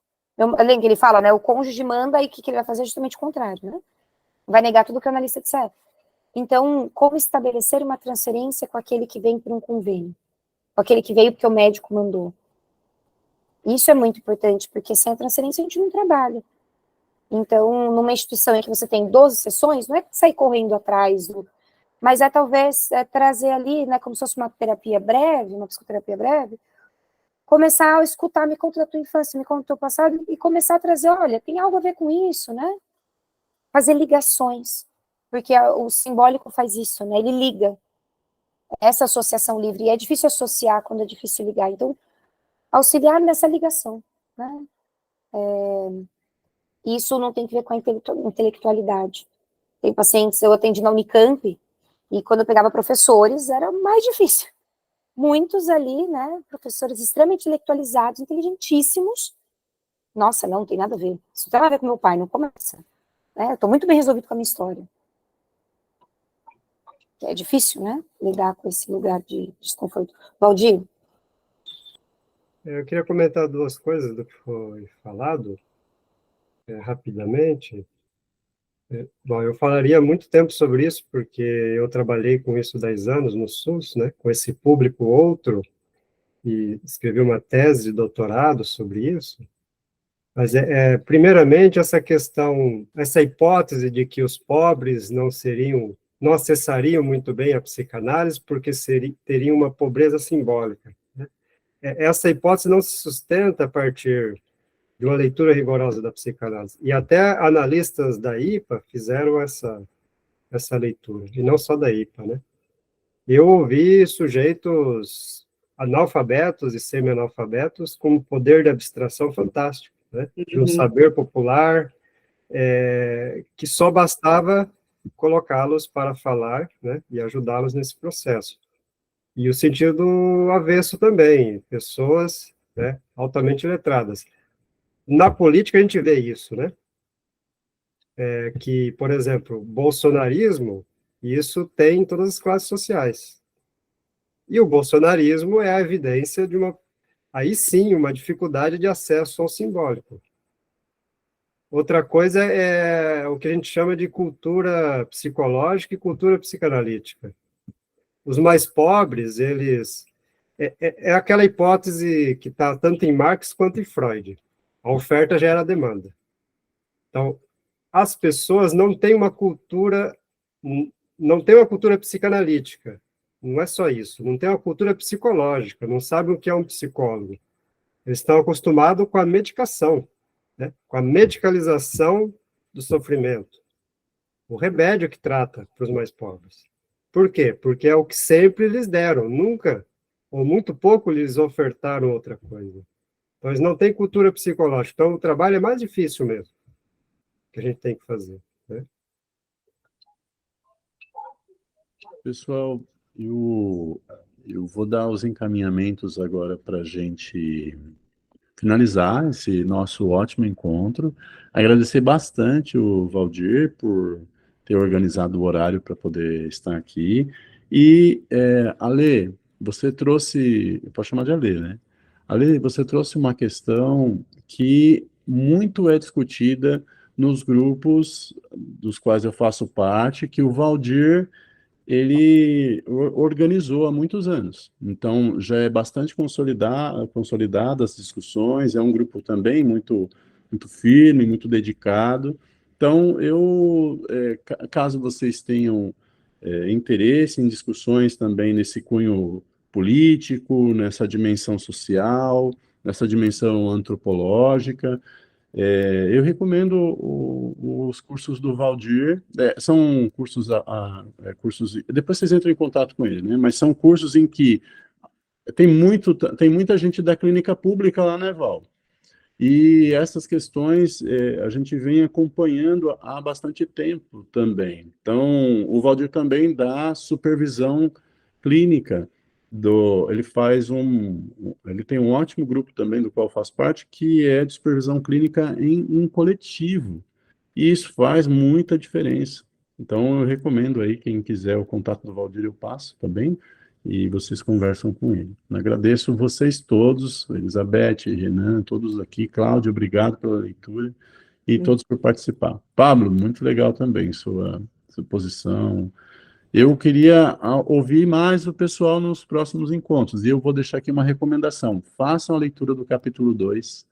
Além que ele fala, né? O cônjuge manda e o que ele vai fazer é justamente o contrário, né? Vai negar tudo que o analista disser. Então, como estabelecer uma transferência com aquele que vem por um convênio? Com aquele que veio porque o médico mandou? Isso é muito importante, porque sem a transferência a gente não trabalha. Então, numa instituição em que você tem 12 sessões, não é sair correndo atrás, mas talvez trazer ali, né, como se fosse uma terapia breve, uma psicoterapia breve, começar a escutar, me conta da tua infância, me conta do teu passado, e começar a trazer, olha, tem algo a ver com isso, né? Fazer ligações, porque o simbólico faz isso, né? Ele liga essa associação livre, e é difícil associar quando é difícil ligar, então, auxiliar nessa ligação, né? Isso não tem que ver com a intelectualidade. Tem pacientes, eu atendi na Unicamp, e quando eu pegava professores, era mais difícil. Muitos ali, né, professores extremamente intelectualizados, inteligentíssimos. Nossa, não tem nada a ver. Isso tem nada a ver com meu pai, não começa. Eu estou muito bem resolvido com a minha história. que é difícil, né, lidar com esse lugar de desconforto. Valdir? Eu queria comentar duas coisas do que foi falado, rapidamente. Bom, eu falaria muito tempo sobre isso, porque eu trabalhei com isso 10 anos no SUS, né, com esse público outro, e escrevi uma tese de doutorado sobre isso. Mas, primeiramente, essa questão, essa hipótese de que os pobres não acessariam muito bem a psicanálise porque teriam uma pobreza simbólica, né? Essa hipótese não se sustenta a partir de uma leitura rigorosa da psicanálise. E até analistas da IPA fizeram essa leitura, e não só da IPA, né? Eu ouvi sujeitos analfabetos e semi-analfabetos com um poder de abstração fantástico, né? De um saber popular que só bastava colocá-los para falar, né? E ajudá-los nesse processo. E o sentido avesso também, pessoas, né, altamente letradas. Na política a gente vê isso, né? Que, por exemplo, bolsonarismo, isso tem em todas as classes sociais. E o bolsonarismo é a evidência de aí sim, uma dificuldade de acesso ao simbólico. Outra coisa é o que a gente chama de cultura psicológica e cultura psicanalítica. Os mais pobres, eles... É aquela hipótese que está tanto em Marx quanto em Freud. A oferta gera a demanda. Então, as pessoas não têm uma cultura psicanalítica. Não é só isso. Não tem uma cultura psicológica. Não sabem o que é um psicólogo. Eles estão acostumados com a medicação, né? Com a medicalização do sofrimento. O remédio que trata para os mais pobres. Por quê? Porque é o que sempre lhes deram. Nunca, ou muito pouco, lhes ofertaram outra coisa. Então, eles não têm cultura psicológica. Então, o trabalho é mais difícil mesmo, que a gente tem que fazer, né? Pessoal, eu vou dar os encaminhamentos agora para a gente finalizar esse nosso ótimo encontro. Agradecer bastante o Valdir por ter organizado o horário para poder estar aqui. E, Ale, você trouxe, eu posso chamar de Ale, né? Ale, você trouxe uma questão que muito é discutida nos grupos dos quais eu faço parte, que o Valdir ele organizou há muitos anos. Então, já é bastante consolidada as discussões, é um grupo também muito firme, muito dedicado. Então, caso vocês tenham interesse em discussões também nesse cunho político, nessa dimensão social, nessa dimensão antropológica, eu recomendo os cursos do Valdir, são cursos, depois vocês entram em contato com ele, né? Mas são cursos em que tem muita gente da clínica pública lá, né, Val? E essas questões a gente vem acompanhando há bastante tempo também. Então, o Valdir também dá supervisão clínica ele tem um ótimo grupo também do qual faz parte, que é de supervisão clínica em coletivo. E isso faz muita diferença. Então, eu recomendo aí, quem quiser o contato do Valdir, eu passo também, e vocês conversam com ele. Eu agradeço vocês todos, Elizabeth, Renan, todos aqui, Cláudio, obrigado pela leitura, e todos por participar. Pablo, muito legal também sua posição. Eu queria ouvir mais o pessoal nos próximos encontros, e eu vou deixar aqui uma recomendação. Façam a leitura do capítulo 2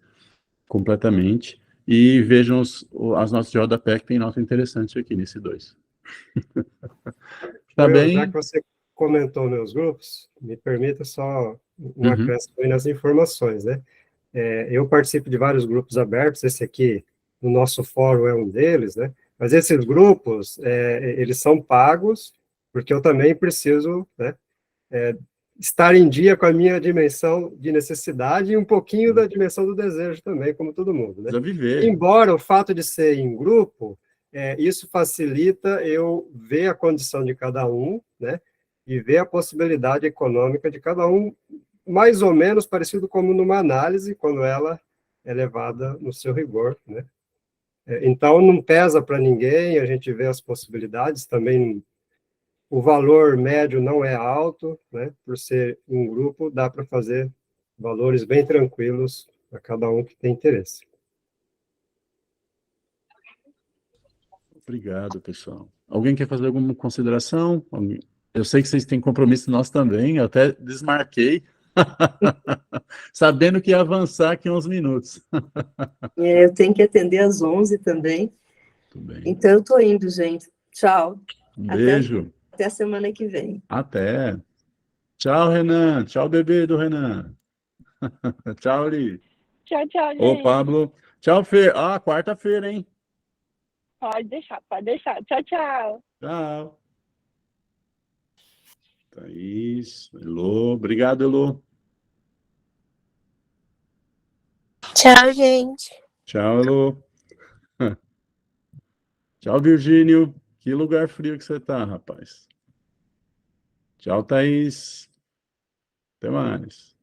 completamente, e vejam as notas de rodapé, que tem nota interessante aqui nesse 2. Tá bem? Já que você comentou meus grupos, me permita só um acréscimo aí nas informações, né? Eu participo de vários grupos abertos, esse aqui, no nosso fórum, é um deles, né? Mas esses grupos, eles são pagos, porque eu também preciso, né, estar em dia com a minha dimensão de necessidade e um pouquinho da dimensão do desejo também, como todo mundo, né? Precisa viver. Embora o fato de ser em grupo, isso facilita eu ver a condição de cada um, né, e ver a possibilidade econômica de cada um, mais ou menos parecido como numa análise, quando ela é levada no seu rigor, né? Então, não pesa para ninguém, a gente vê as possibilidades também. o valor médio não é alto, né? Por ser um grupo, dá para fazer valores bem tranquilos a cada um que tem interesse. Obrigado, pessoal. Alguém quer fazer alguma consideração? Eu sei que vocês têm compromisso, nós também, eu até desmarquei, sabendo que ia avançar aqui uns minutos. Eu tenho que atender às 11 também. Tudo bem. Então, eu estou indo, gente. Tchau. Um beijo. Até a semana que vem. Até. Tchau, Renan. Tchau, bebê do Renan. Tchau, Li. Tchau, tchau, gente. Ô, Pablo. Tchau, Fê. Ah, quarta-feira, hein? Pode deixar, pode deixar. Tchau, tchau. Tchau. Thaís, Elô. Obrigado, Elô. Tchau, gente. Tchau, Elô. Tchau, Virgínio. Que lugar frio que você tá, rapaz. Tchau, Thaís. Até mais.